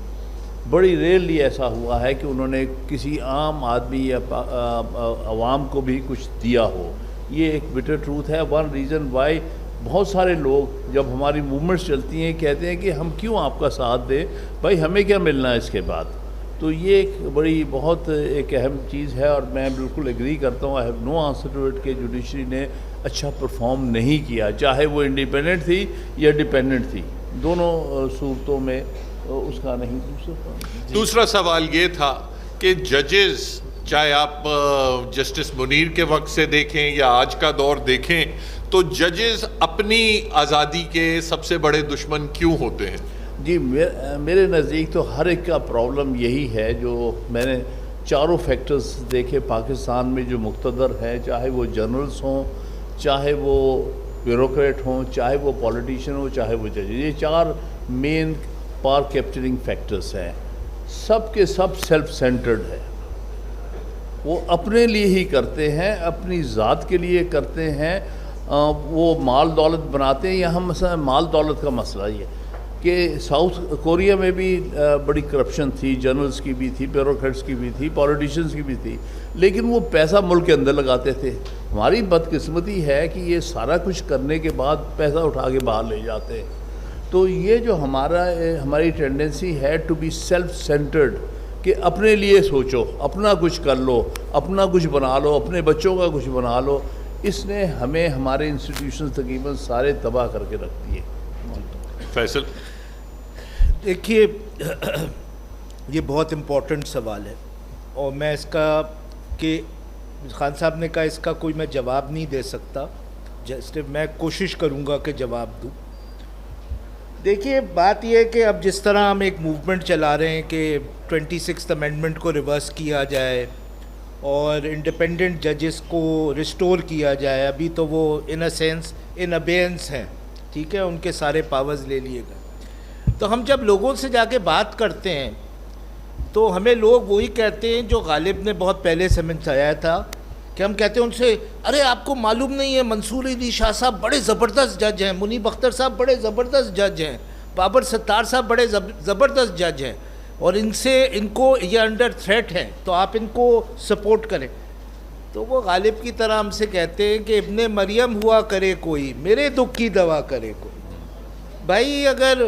بڑی ریئرلی ایسا ہوا ہے کہ انہوں نے کسی عام آدمی یا عوام کو بھی کچھ دیا ہو. یہ ایک بٹر ٹروتھ ہے. ون ریزن وائی بہت سارے لوگ جب ہماری موومنٹس چلتی ہیں کہتے ہیں کہ ہم کیوں آپ کا ساتھ دیں, بھائی ہمیں کیا ملنا ہے اس کے بعد. تو یہ ایک بڑی بہت ایک اہم چیز ہے اور میں بالکل ایگری کرتا ہوں. I have no answer to it کہ جوڈیشری نے اچھا پرفارم نہیں کیا, چاہے وہ انڈیپینڈنٹ تھی یا ڈیپینڈنٹ تھی, دونوں صورتوں میں اس کا نہیں. دوسرا سوال یہ تھا کہ ججز, چاہے آپ جسٹس منیر کے وقت سے دیکھیں یا آج کا دور دیکھیں, تو ججز اپنی آزادی کے سب سے بڑے دشمن کیوں ہوتے ہیں؟ جی میرے نزدیک تو ہر ایک کا پرابلم یہی ہے. جو میں نے چاروں فیکٹرز دیکھے پاکستان میں جو مقتدر ہیں, چاہے وہ جنرلز ہوں, چاہے وہ بیوروکریٹ ہوں, چاہے وہ پولیٹیشین ہوں, چاہے وہ جج, یہ چار مین پاور کیپچرنگ فیکٹرز ہیں. سب کے سب سیلف سینٹرڈ ہے. وہ اپنے لیے ہی کرتے ہیں, اپنی ذات کے لیے کرتے ہیں. وہ مال دولت بناتے ہیں. یہاں مثلا مال دولت کا مسئلہ یہ کہ ساؤتھ کوریا میں بھی بڑی کرپشن تھی, جنرلز کی بھی تھی, بیوروکریٹس کی بھی تھی, پولیٹیشینز کی بھی تھی, لیکن وہ پیسہ ملک کے اندر لگاتے تھے. ہماری بدقسمتی ہے کہ یہ سارا کچھ کرنے کے بعد پیسہ اٹھا کے باہر لے جاتے ہیں. تو یہ جو ہماری ٹینڈنسی ہے ٹو بی سیلف سینٹرڈ, کہ اپنے لیے سوچو, اپنا کچھ کر لو, اپنا کچھ بنا لو, اپنے بچوں کا کچھ بنا لو, اس نے ہمیں ہمارے انسٹیٹیوشنز تقریباً سارے تباہ کر کے رکھ دیے. فیصل دیکھیے یہ بہت امپورٹنٹ سوال ہے اور میں اس کا کہ خان صاحب نے کہا اس کا کوئی میں جواب نہیں دے سکتا, جسٹ میں کوشش کروں گا کہ جواب دوں. دیکھیے بات یہ ہے کہ اب جس طرح ہم ایک موومنٹ چلا رہے ہیں کہ 26th امینڈمنٹ کو ریورس کیا جائے اور انڈیپینڈنٹ ججز کو ریسٹور کیا جائے, ابھی تو وہ ان اے سینس ان ابینس ہیں, ٹھیک ہے, ان کے سارے پاورز لے لیے گئے. تو ہم جب لوگوں سے جا کے بات کرتے ہیں تو ہمیں لوگ وہی کہتے ہیں جو غالب نے بہت پہلے سمجھایا تھا, کہ ہم کہتے ہیں ان سے, ارے آپ کو معلوم نہیں ہے منصور علی شاہ صاحب بڑے زبردست جج ہیں, منیب اختر صاحب بڑے زبردست جج ہیں, بابر ستار صاحب بڑے زبردست جج ہیں, اور ان کو یہ انڈر تھریٹ ہیں, تو آپ ان کو سپورٹ کریں. تو وہ غالب کی طرح ہم سے کہتے ہیں کہ ابن مریم ہوا کرے کوئی, میرے دکھ کی دوا کرے کوئی. بھائی اگر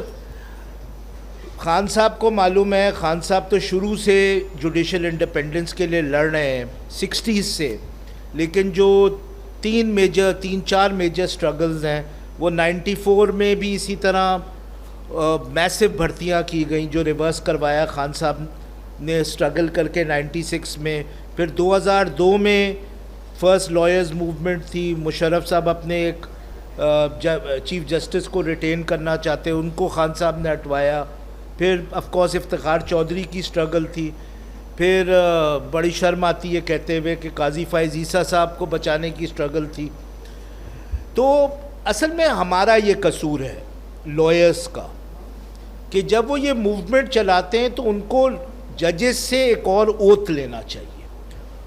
خان صاحب کو معلوم ہے, خان صاحب تو شروع سے جوڈیشل انڈیپینڈنس کے لیے لڑ رہے ہیں 60s سے, لیکن جو تین چار میجر سٹرگلز ہیں وہ 94 میں بھی اسی طرح میسو بھرتیاں کی گئیں جو ریورس کروایا خان صاحب نے سٹرگل کر کے 96 میں. پھر 2002 میں فرسٹ لائرز موومنٹ تھی, مشرف صاحب اپنے ایک چیف جسٹس کو ریٹین کرنا چاہتے, ان کو خان صاحب نے ہٹوایا. پھر آف کورس افتخار چودھری کی سٹرگل تھی. پھر بڑی شرم آتی ہے کہتے ہوئے کہ قاضی فائز عیسیٰ صاحب کو بچانے کی سٹرگل تھی. تو اصل میں ہمارا یہ قصور ہے لائرز کا کہ جب وہ یہ موومنٹ چلاتے ہیں تو ان کو ججز سے ایک اور اوتھ لینا چاہیے,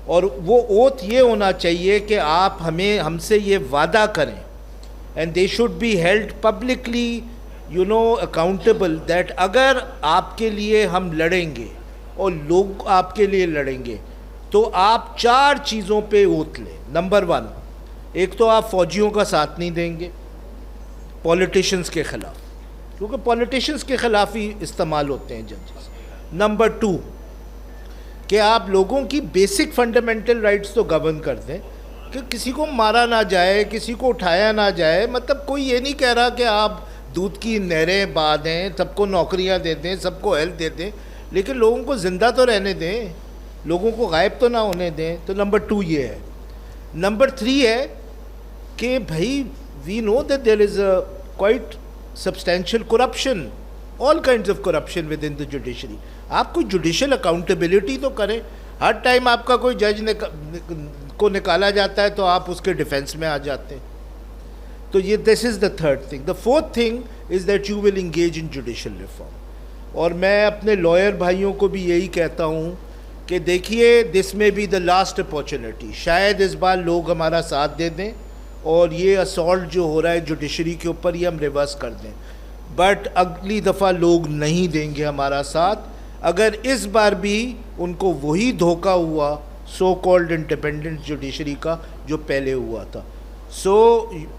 اور وہ اوتھ یہ ہونا چاہیے کہ آپ ہم سے یہ وعدہ کریں, and they should be held publicly accountable, that اگر آپ کے لیے ہم لڑیں گے اور لوگ آپ کے لیے لڑیں گے تو آپ 4 چیزوں پہ اوتھ لیں. نمبر 1, ایک تو آپ فوجیوں کا ساتھ نہیں دیں گے پولیٹیشنز کے خلاف, کیونکہ پولیٹیشنز کے خلاف ہی استعمال ہوتے ہیں ججز. نمبر 2, کہ آپ لوگوں کی بیسک فنڈامنٹل رائٹس تو گورن کر دیں, کہ کسی کو مارا نہ جائے, کسی کو اٹھایا نہ جائے. مطلب کوئی یہ نہیں کہہ رہا کہ آپ دودھ کی نہریں بہا دیں, سب کو نوکریاں دے دیں, سب کو ہیلپ دے دیں, لیکن لوگوں کو زندہ تو رہنے دیں, لوگوں کو غائب تو نہ ہونے دیں. تو نمبر 2 یہ ہے. نمبر 3 ہے کہ بھائی we know that there is a quite substantial corruption, all kinds of corruption within the judiciary. آپ کوئی جوڈیشل اکاؤنٹیبلٹی تو کریں. ہر ٹائم آپ کا کوئی جج کو نکالا جاتا ہے تو آپ اس کے ڈیفینس میں آ جاتے ہیں. تو یہ this is the 3rd thing. The 4th thing is that you will engage in judicial reform. اور میں اپنے لائر بھائیوں کو بھی یہی کہتا ہوں کہ دیکھیے دس میں بی دا لاسٹ اپارچونیٹی. شاید اس بار لوگ ہمارا ساتھ دے دیں اور یہ اسالٹ جو ہو رہا ہے جوڈیشری کے اوپر یہ ہم ریورس کر دیں. بٹ اگلی دفعہ لوگ نہیں دیں گے ہمارا ساتھ اگر اس بار بھی ان کو وہی دھوکہ ہوا سو کالڈ انڈیپینڈنٹ جوڈیشری کا جو پہلے ہوا تھا. سو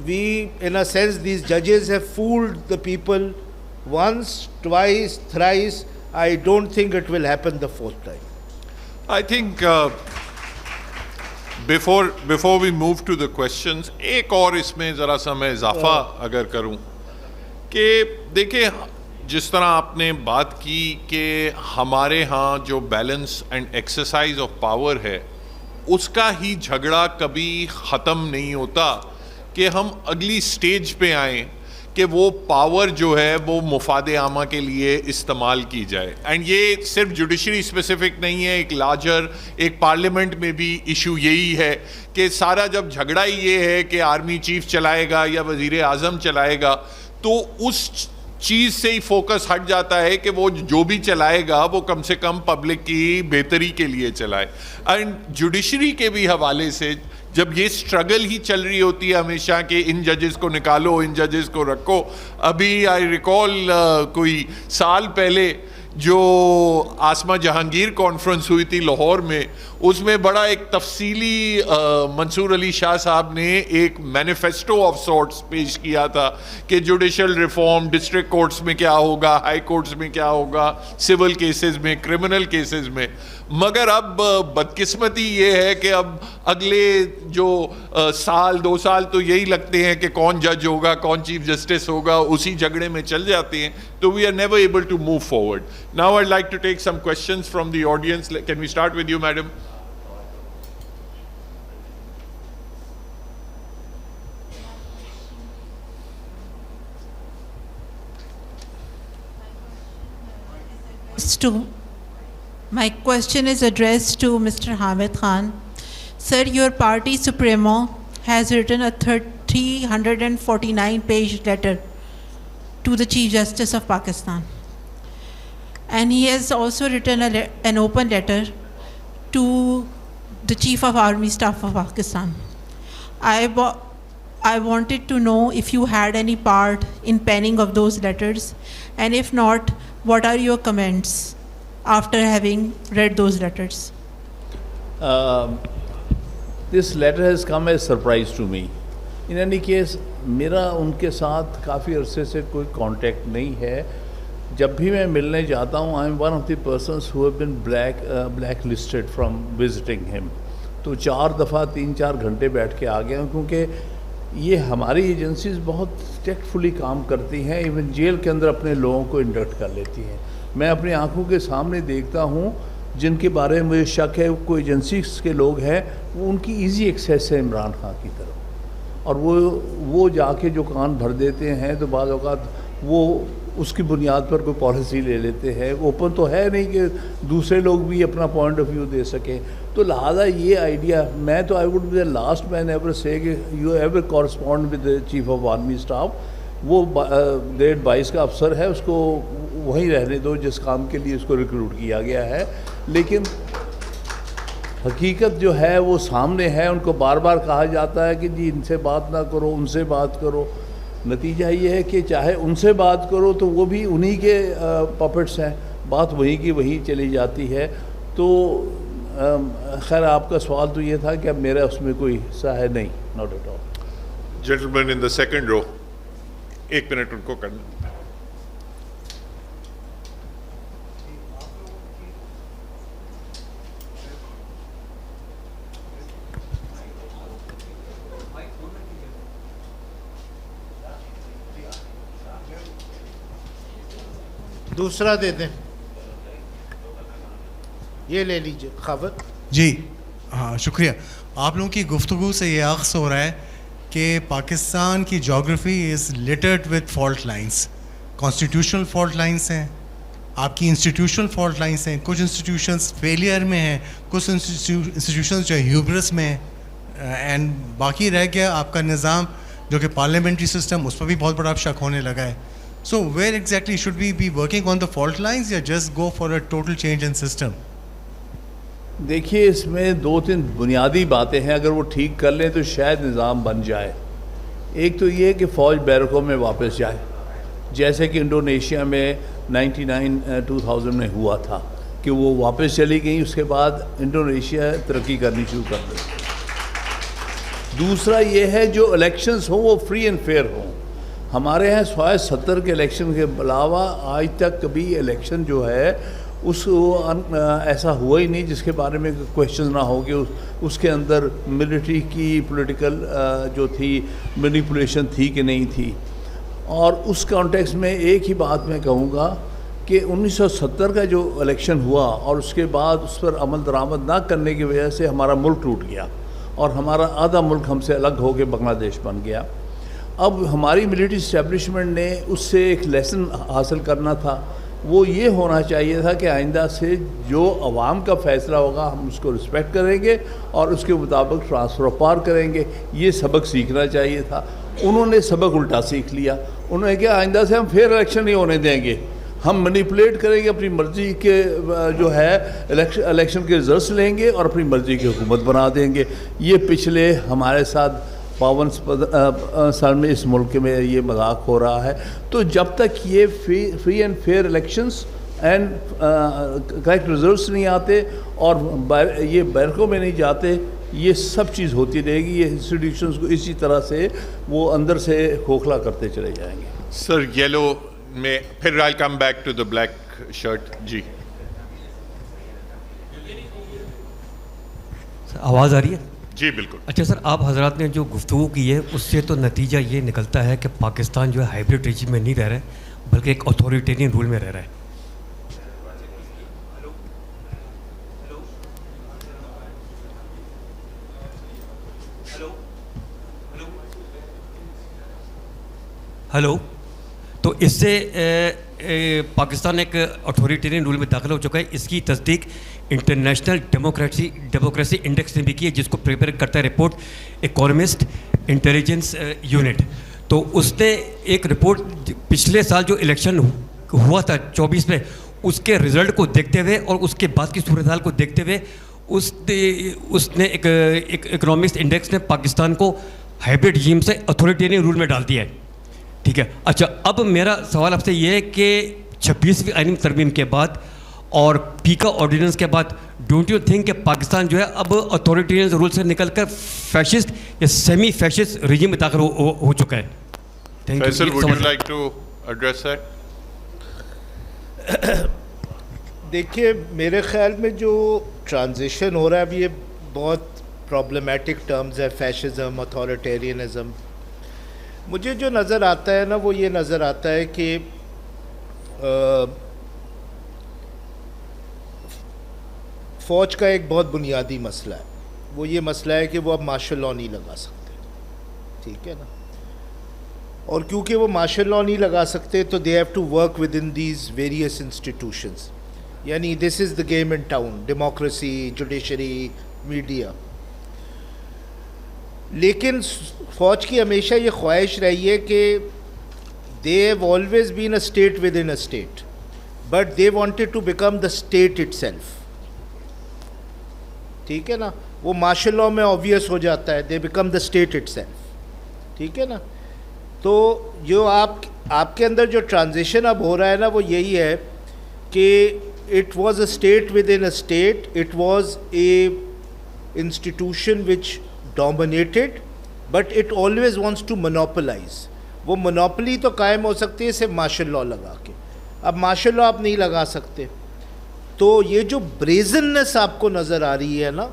وی ان اے سینس دیز ججز have fold the people once, twice, thrice. I don't think it will happen the 4th time. I think before we move to the questions, ایک اور اس میں ذرا سا میں اضافہ اگر کروں کہ دیکھیں جس طرح آپ نے بات کی کہ ہمارے ہاں جو balance and exercise of power ہے اس کا ہی جھگڑا کبھی ختم نہیں ہوتا کہ ہم اگلی سٹیج پہ آئیں کہ وہ پاور جو ہے وہ مفاد عامہ کے لیے استعمال کی جائے. اینڈ یہ صرف جوڈیشری اسپیسیفک نہیں ہے, ایک لارجر ایک پارلیمنٹ میں بھی ایشو یہی ہے کہ سارا جب جھگڑا ہی یہ ہے کہ آرمی چیف چلائے گا یا وزیر اعظم چلائے گا تو اس چیز سے ہی فوکس ہٹ جاتا ہے کہ وہ جو بھی چلائے گا وہ کم سے کم پبلک کی بہتری کے لیے چلائے. اینڈ جوڈیشری کے بھی حوالے سے جب یہ سٹرگل ہی چل رہی ہوتی ہے ہمیشہ کہ ان ججز کو نکالو ان ججز کو رکھو. ابھی آئی ریکال کوئی سال پہلے جو آسما جہانگیر کانفرنس ہوئی تھی لاہور میں, اس میں بڑا ایک تفصیلی منصور علی شاہ صاحب نے ایک مینیفیسٹو آف سارٹس پیش کیا تھا کہ جوڈیشل ریفارم ڈسٹرکٹ کورٹس میں کیا ہوگا, ہائی کورٹس میں کیا ہوگا, سول کیسز میں, کرمنل کیسز میں. مگر اب بدقسمتی یہ ہے کہ اب اگلے جو سال 2 سال تو یہی لگتے ہیں کہ کون جج ہوگا کون چیف جسٹس ہوگا, اسی جھگڑے میں چل جاتے ہیں. تو we are never able to move forward. Now I like to take some questions from the audience. Can we start with you madam? My question is addressed to Mr. Hamid Khan. Sir, your party supremo has written a 349-page letter to the Chief Justice of Pakistan. And he has also written an open letter to the Chief of Army Staff of Pakistan. I wanted to know if you had any part in penning of those letters, and if not, what are your comments after having read those letters? This letter has come as surprise to me. In any case, میرا ان کے ساتھ کافی عرصے سے کوئی contact نہیں ہے. جب بھی میں ملنے جاتا ہوں I am one of the persons who have been blacklisted from visiting him. تو 4 دفعہ 3-4 گھنٹے بیٹھ کے آ گیا ہوں کیونکہ یہ ہماری ایجنسیز بہت ٹیکٹفلی کام کرتی ہیں. ایون جیل کے اندر اپنے لوگوں کو انڈکٹ کر لیتی ہیں. میں اپنی آنکھوں کے سامنے دیکھتا ہوں جن کے بارے میں مجھے شک ہے کوئی ایجنسیز کے لوگ ہیں وہ ان کی ایزی ایکسیس ہے عمران خان کی طرف, اور وہ جا کے جو کان بھر دیتے ہیں تو بعض اوقات وہ اس کی بنیاد پر کوئی پالیسی لے لیتے ہیں. اوپن تو ہے نہیں کہ دوسرے لوگ بھی اپنا پوائنٹ آف ویو دے سکیں. تو لہٰذا یہ آئیڈیا میں تو I would be the last man ever سے کہ you ever correspond with chief of army staff. وہ گریڈ 22 کا افسر ہے, اس کو وہیں رہنے دو جس کام کے لیے اس کو ریکروٹ کیا گیا ہے. لیکن حقیقت جو ہے وہ سامنے ہے. ان کو بار بار کہا جاتا ہے کہ جی ان سے بات نہ کرو, ان سے بات کرو. نتیجہ یہ ہے کہ چاہے ان سے بات کرو تو وہ بھی انہی کے پپٹس ہیں, بات وہیں کی وہیں چلی جاتی ہے. تو خیر آپ کا سوال تو یہ تھا کہ اب میرا اس میں کوئی حصہ ہے نہیں, not at all. Gentleman in the second row, 1 minute ان کو کرنا. دوسرا دے دیں, یہ لے لیجیے خبر. جی ہاں شکریہ. آپ لوگوں کی گفتگو سے یہ عکس ہو رہا ہے کہ پاکستان کی جغرافی is littered with fault lines. Constitutional fault lines ہیں, آپ کی انسٹیٹیوشنل فالٹ لائنس ہیں. کچھ انسٹیٹیوشنس فیلئر میں ہیں, کچھ انسٹیٹیوشنس جو ہیوبرس میں ہیں, اینڈ باقی رہ گیا آپ کا نظام جو کہ پارلیمنٹری سسٹم, اس پر بھی بہت بڑا شک ہونے لگا ہے. So where exactly should we be working on the fault lines یا just go for a total change in system? دیکھیے اس میں 2-3 بنیادی باتیں ہیں, اگر وہ ٹھیک کر لیں تو شاید نظام بن جائے. ایک تو یہ کہ فوج بیرکوں میں واپس جائے, جیسے کہ انڈونیشیا میں 2000 میں ہوا تھا کہ وہ واپس چلی گئیں, اس کے بعد انڈونیشیا ترقی کرنی شروع کر دی. دوسرا یہ ہے جو الیکشنز ہوں وہ فری اینڈ فیئر ہوں. ہمارے یہاں سوائے 70 کے الیکشن کے علاوہ آج تک کبھی الیکشن جو ہے ایسا ہوا ہی نہیں جس کے بارے میں کویشچن نہ ہو کہ اس کے اندر ملٹری کی پولیٹیکل جو تھی مینیپولیشن تھی کہ نہیں تھی. اور اس کانٹیکس میں ایک ہی بات میں کہوں گا کہ 1970 کا جو الیکشن ہوا اور اس کے بعد اس پر عمل درآمد نہ کرنے کی وجہ سے ہمارا ملک ٹوٹ گیا اور ہمارا آدھا ملک ہم سے الگ ہو کے بنگلہ دیش بن گیا. اب ہماری ملٹری اسٹیبلشمنٹ نے اس سے ایک لیسن حاصل کرنا تھا. وہ یہ ہونا چاہیے تھا کہ آئندہ سے جو عوام کا فیصلہ ہوگا ہم اس کو رسپیکٹ کریں گے اور اس کے مطابق ٹرانسفر آف پاور کریں گے. یہ سبق سیکھنا چاہیے تھا. انہوں نے سبق الٹا سیکھ لیا. انہوں نے کہا آئندہ سے ہم فیئر الیکشن نہیں ہونے دیں گے, ہم مینیپولیٹ کریں گے, اپنی مرضی کے جو ہے الیکشن کے رزلٹس لیں گے اور اپنی مرضی کی حکومت بنا دیں گے. یہ پچھلے ہمارے ساتھ 52 سال میں اس ملک میں یہ مذاق ہو رہا ہے. تو جب تک یہ free and fair elections and correct results نہیں آتے اور یہ بیرکوں میں نہیں جاتے, یہ سب چیز ہوتی رہے گی. یہ انسٹیٹیوشنز کو اسی طرح سے وہ اندر سے کھوکھلا کرتے چلے جائیں گے. سر یلو میں پھر I'll come back to the black shirt. جی آواز آ رہی ہے؟ جی بالکل. اچھا سر, آپ حضرات نے جو گفتگو کی ہے اس سے تو نتیجہ یہ نکلتا ہے کہ پاکستان جو ہے ہائبرڈ ریجیم میں نہیں رہ رہا ہے بلکہ ایک اتھارٹیرین رول میں رہ رہا ہے. ہلو, تو اس سے پاکستان ایک اتھارٹیرین رول میں داخل ہو چکا ہے. اس کی تصدیق انٹرنیشنل ڈیموکریسی انڈیکس نے بھی کی ہے, جس کو پریپیئر کرتا ہے رپورٹ اکانومسٹ انٹیلیجنس یونٹ. تو اس نے ایک رپورٹ پچھلے سال جو الیکشن ہوا تھا 24 میں, اس کے رزلٹ کو دیکھتے ہوئے اور اس کے بعد کی صورتحال کو دیکھتے ہوئے اس نے ایک اکنامکس انڈیکس نے پاکستان کو ہائبرڈ ریجیم سے اتھارٹیرین رول میں ڈال دیا ہے. ٹھیک ہے. اچھا, اب میرا سوال آپ سے یہ ہے کہ 26ویں آئینی ترمیم کے بعد اور پیکا آرڈیننس کے بعد ڈونٹ یو تھنک کہ پاکستان جو ہے اب اتھارٹیرین رول سے نکل کر فیشسٹ یا سیمی فیشسٹ رجیم میں داخل ہو چکا ہے؟ Faisal, would you like to address that? دیکھیے میرے خیال میں جو ٹرانزیشن ہو رہا ہے اب یہ بہت پرابلمیٹک ٹرمز ہے, فیشزم, اتھارٹیرینزم. مجھے جو نظر آتا ہے نا وہ یہ نظر آتا ہے کہ فوج کا ایک بہت بنیادی مسئلہ ہے. وہ یہ مسئلہ ہے کہ وہ اب مارشل لاء نہیں لگا سکتے. ٹھیک ہے نا, اور کیونکہ وہ مارشل لاء نہیں لگا سکتے تو they have to work within these various institutions. یعنی this is the game in town, democracy, judiciary, media. لیکن فوج کی ہمیشہ یہ خواہش رہی ہے کہ they have always been a state within a state, but they wanted to become the state itself. ٹھیک ہے نا, وہ مارشل لاء میں آبویس ہو جاتا ہے, they become the state itself. ٹھیک ہے نا. تو جو آپ کے اندر جو ٹرانزیشن اب ہو رہا ہے نا وہ یہی ہے کہ it was a state within a state, it was a institution which dominated but it always wants to monopolize. وہ منوپلی تو قائم ہو سکتی ہے صرف مارشل لاء لگا کے. اب مارشل لاء آپ نہیں لگا سکتے. تو یہ جو بریزننس آپ کو نظر آ رہی ہے نا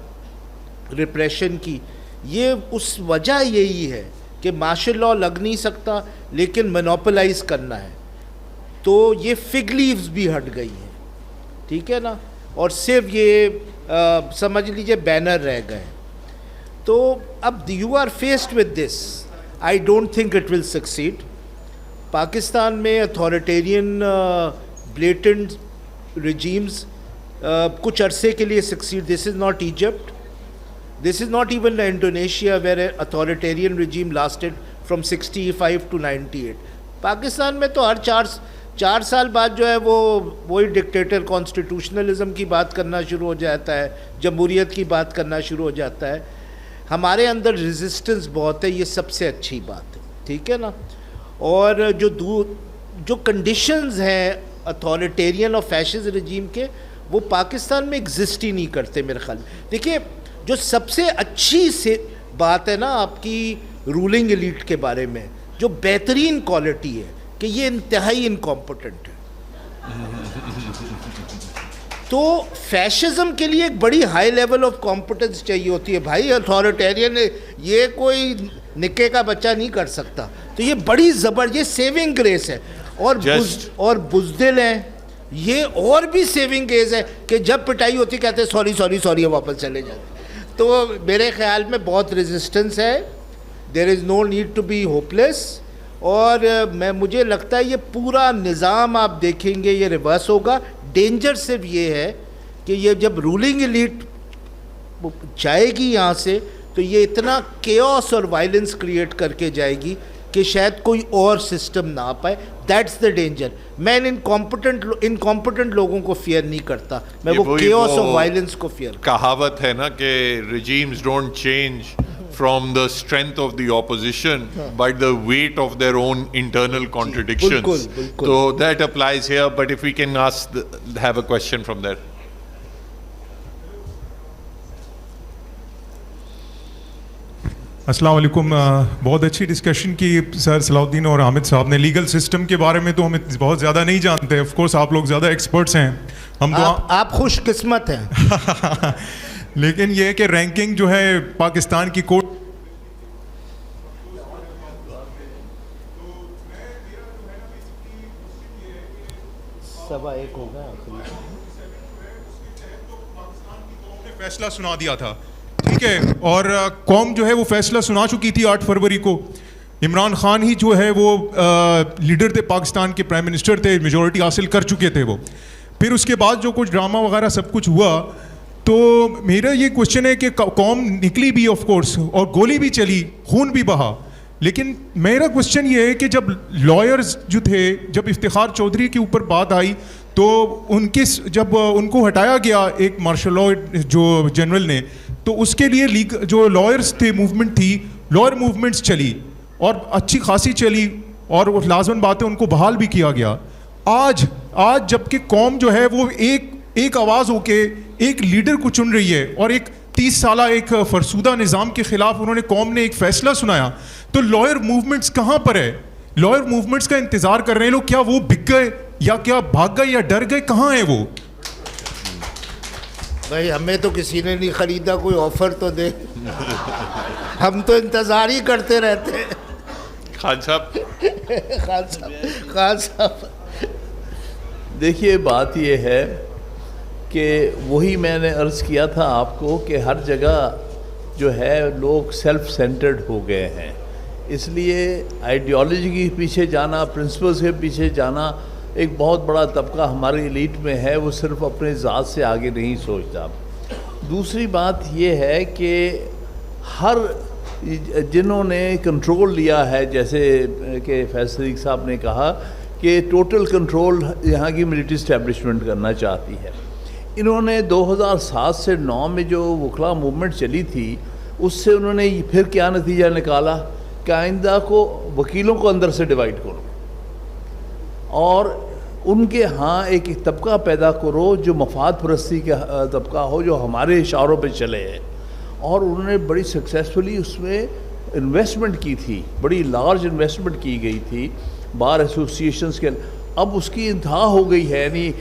ریپریشن کی, یہ اس وجہ یہی ہے کہ مارشل لاء لگ نہیں سکتا لیکن منوپلائز کرنا ہے. تو یہ فگ لیوز بھی ہٹ گئی ہیں, ٹھیک ہے نا, اور صرف یہ سمجھ لیجئے بینر رہ گئے. تو اب you are faced with this, I don't think it will succeed. Pakistan میں اتھارٹیرین بلیٹنٹ رجیمز کچھ عرصے کے لیے succeed. This is not Egypt, this is not even Indonesia where a authoritarian regime lasted from 65 to 98. Pakistan میں تو ہر 4 سال بعد جو ہے وہی ڈکٹیٹر کانسٹیٹیوشنلزم کی بات کرنا شروع ہو جاتا ہے, جمہوریت کی بات کرنا شروع ہو جاتا ہے. ہمارے اندر ریزسٹنس بہت ہے, یہ سب سے اچھی بات ہے, ٹھیک ہے نا. اور جو کنڈیشنز ہیں اتھارٹیرین اور فیشز رجیم کے, وہ پاکستان میں ایگزسٹ ہی نہیں کرتے میرے خیال. دیکھیے جو سب سے اچھی سے بات ہے نا آپ کی رولنگ ایلیٹ کے بارے میں, جو بہترین کوالٹی ہے کہ یہ انتہائی انکمپٹنٹ ہے. تو فیشزم کے لیے ایک بڑی ہائی لیول آف کمپٹنس چاہیے ہوتی ہے بھائی. اتھارٹیرین یہ کوئی نکے کا بچہ نہیں کر سکتا. تو یہ بڑی یہ سیونگ گریس ہے. اور بزدل ہیں, یہ اور بھی سیونگ گریس ہے کہ جب پٹائی ہوتی کہتے ہیں سوری واپس چلے جاتے. تو میرے خیال میں بہت ریزسٹنس ہے. There is no need to be hopeless. اور مجھے لگتا ہے یہ پورا نظام آپ دیکھیں گے یہ ریورس ہوگا. ڈینجر صرف یہ ہے کہ یہ جب رولنگ ایلیٹ جائے گی یہاں سے, تو یہ اتنا کیوس اور وائلنس کریٹ کر کے جائے گی کہ شاید کوئی اور سسٹم نہ آ پائے. That's the danger. میں انکمپٹنٹ لوگوں کو فیئر نہیں کرتا, میں وہ کیوس اور وائلنس کو فیئر کرتا. کہاوت ہے نا کہ regimes don't change from the strength of the opposition but the weight of their own internal contradictions. So that applies here, but if we can have a question from there. السلام علیکم. بہت اچھی discussion کی سر صلاح الدین اور حامد صاحب نے. Legal system کے بارے میں تو ہم بہت زیادہ نہیں جانتے, آف کورس آپ لوگ زیادہ ایکسپرٹس ہیں, ہم تو آپ خوش قسمت ہیں. لیکن یہ کہ رینکنگ جو ہے پاکستان کی کورٹ سوا ایک ہوگا فیصلہ سنا دیا تھا, ٹھیک ہے, اور قوم جو ہے وہ فیصلہ سنا چکی تھی 8 فروری کو. عمران خان ہی جو ہے وہ لیڈر تھے, پاکستان کے پرائم منسٹر تھے, میجورٹی حاصل کر چکے تھے وہ. پھر اس کے بعد جو کچھ ڈرامہ وغیرہ سب کچھ ہوا, تو میرا یہ کوشچن ہے کہ قوم نکلی بھی آف کورس, اور گولی بھی چلی, خون بھی بہا, لیکن میرا کوشچن یہ ہے کہ جب لائرز جو تھے, جب افتخار چودھری کے اوپر بات آئی, تو جب ان کو ہٹایا گیا ایک مارشل لاء جو جنرل نے, تو اس کے لیے جو لائرز تھے, موومنٹ تھی, لائر موومنٹس چلی اور اچھی خاصی چلی, اور وہ لازم بات ہے ان کو بحال بھی کیا گیا. آج جب کہ قوم جو ہے وہ ایک آواز ہو کے ایک لیڈر کو چن رہی ہے, اور ایک 30 سالہ ایک فرسودہ نظام کے خلاف قوم نے ایک فیصلہ سنایا, تو لائر موومنٹس کہاں پر ہے؟ لائر موومنٹس کا انتظار کر رہے ہیں لوگ. کیا وہ بک گئے, یا کیا بھاگ گئے, یا ڈر گئے, کہاں ہیں وہ؟ بھائی ہمیں تو کسی نے نہیں خریدا, کوئی آفر تو دے. ہم تو انتظار ہی کرتے رہتے ہیں. خان صاحب دیکھیے بات یہ ہے کہ وہی میں نے عرض کیا تھا آپ کو کہ ہر جگہ جو ہے لوگ سیلف سینٹرڈ ہو گئے ہیں. اس لیے آئیڈیالوجی کے پیچھے جانا, پرنسپلز کے پیچھے جانا, ایک بہت بڑا طبقہ ہماری ایلیٹ میں ہے, وہ صرف اپنے ذات سے آگے نہیں سوچتا. دوسری بات یہ ہے کہ جنہوں نے کنٹرول لیا ہے, جیسے کہ فیض صدیق صاحب نے کہا کہ ٹوٹل کنٹرول یہاں کی ملٹری اسٹیبلشمنٹ کرنا چاہتی ہے. انہوں نے 2007 سے 9 میں جو وکلا موومنٹ چلی تھی, اس سے انہوں نے پھر کیا نتیجہ نکالا کہ آئندہ کو وکیلوں کو اندر سے ڈیوائیڈ کرو, اور ان کے ہاں ایک طبقہ پیدا کرو جو مفاد پرستی کا طبقہ ہو, جو ہمارے اشاروں پہ چلے ہیں. اور انہوں نے بڑی سکسیسفلی اس میں انویسٹمنٹ کی تھی, بڑی لارج انویسٹمنٹ کی گئی تھی بار ایسوسیشنز کے. اب اس کی انتہا ہو گئی ہے, یعنی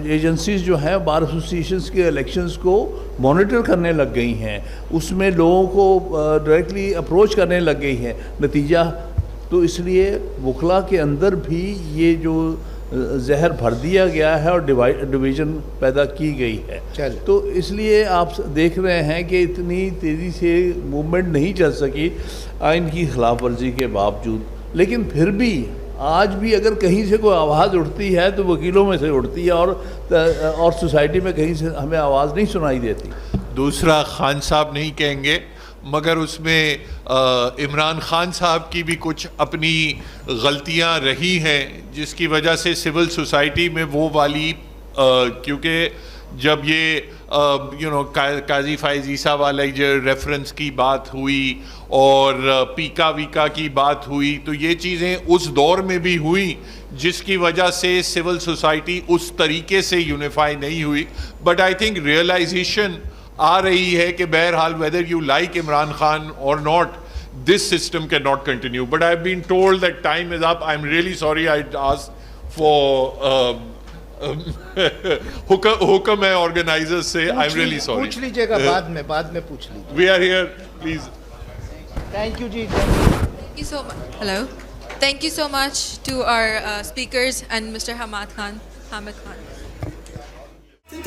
ایجنسیز جو ہیں بار ایسوسیشنز کے الیکشنز کو مانیٹر کرنے لگ گئی ہیں, اس میں لوگوں کو ڈائریکٹلی اپروچ کرنے لگ گئی ہیں. نتیجہ تو اس لیے وکلا کے اندر بھی یہ جو زہر بھر دیا گیا ہے اور ڈویژن پیدا کی گئی ہے. چل. تو اس لیے آپ دیکھ رہے ہیں کہ اتنی تیزی سے موومنٹ نہیں چل سکی آئین کی خلاف ورزی کے باوجود. لیکن پھر بھی آج بھی اگر کہیں سے کوئی آواز اٹھتی ہے تو وکیلوں میں سے اٹھتی ہے, اور سوسائٹی میں کہیں سے ہمیں آواز نہیں سنائی دیتی. دوسرا خان صاحب نہیں کہیں گے, مگر اس میں عمران خان صاحب کی بھی کچھ اپنی غلطیاں رہی ہیں جس کی وجہ سے سول سوسائٹی میں وہ والی کیونکہ جب یہ قاضی فائز عیسیٰ والا جو ریفرنس کی بات ہوئی اور پیکا ویکا کی بات ہوئی تو یہ چیزیں اس دور میں بھی ہوئیں جس کی وجہ سے سول سوسائٹی اس طریقے سے یونیفائی نہیں ہوئی. بٹ آئی تھنک ریئلائزیشن آ رہی ہے کہ بہرحال whether you like Imran Khan or not, this system cannot continue. But I've been told that time is up. I'm really sorry I asked for حکم ہے organizers سے. I'm really sorry. پوچھ لیجیے گا بعد میں پوچھ لیجیے. We are here, please. Thank you جی. Thank you so much. Hello. Thank you so much to our speakers and Mr. Hamid Khan. Din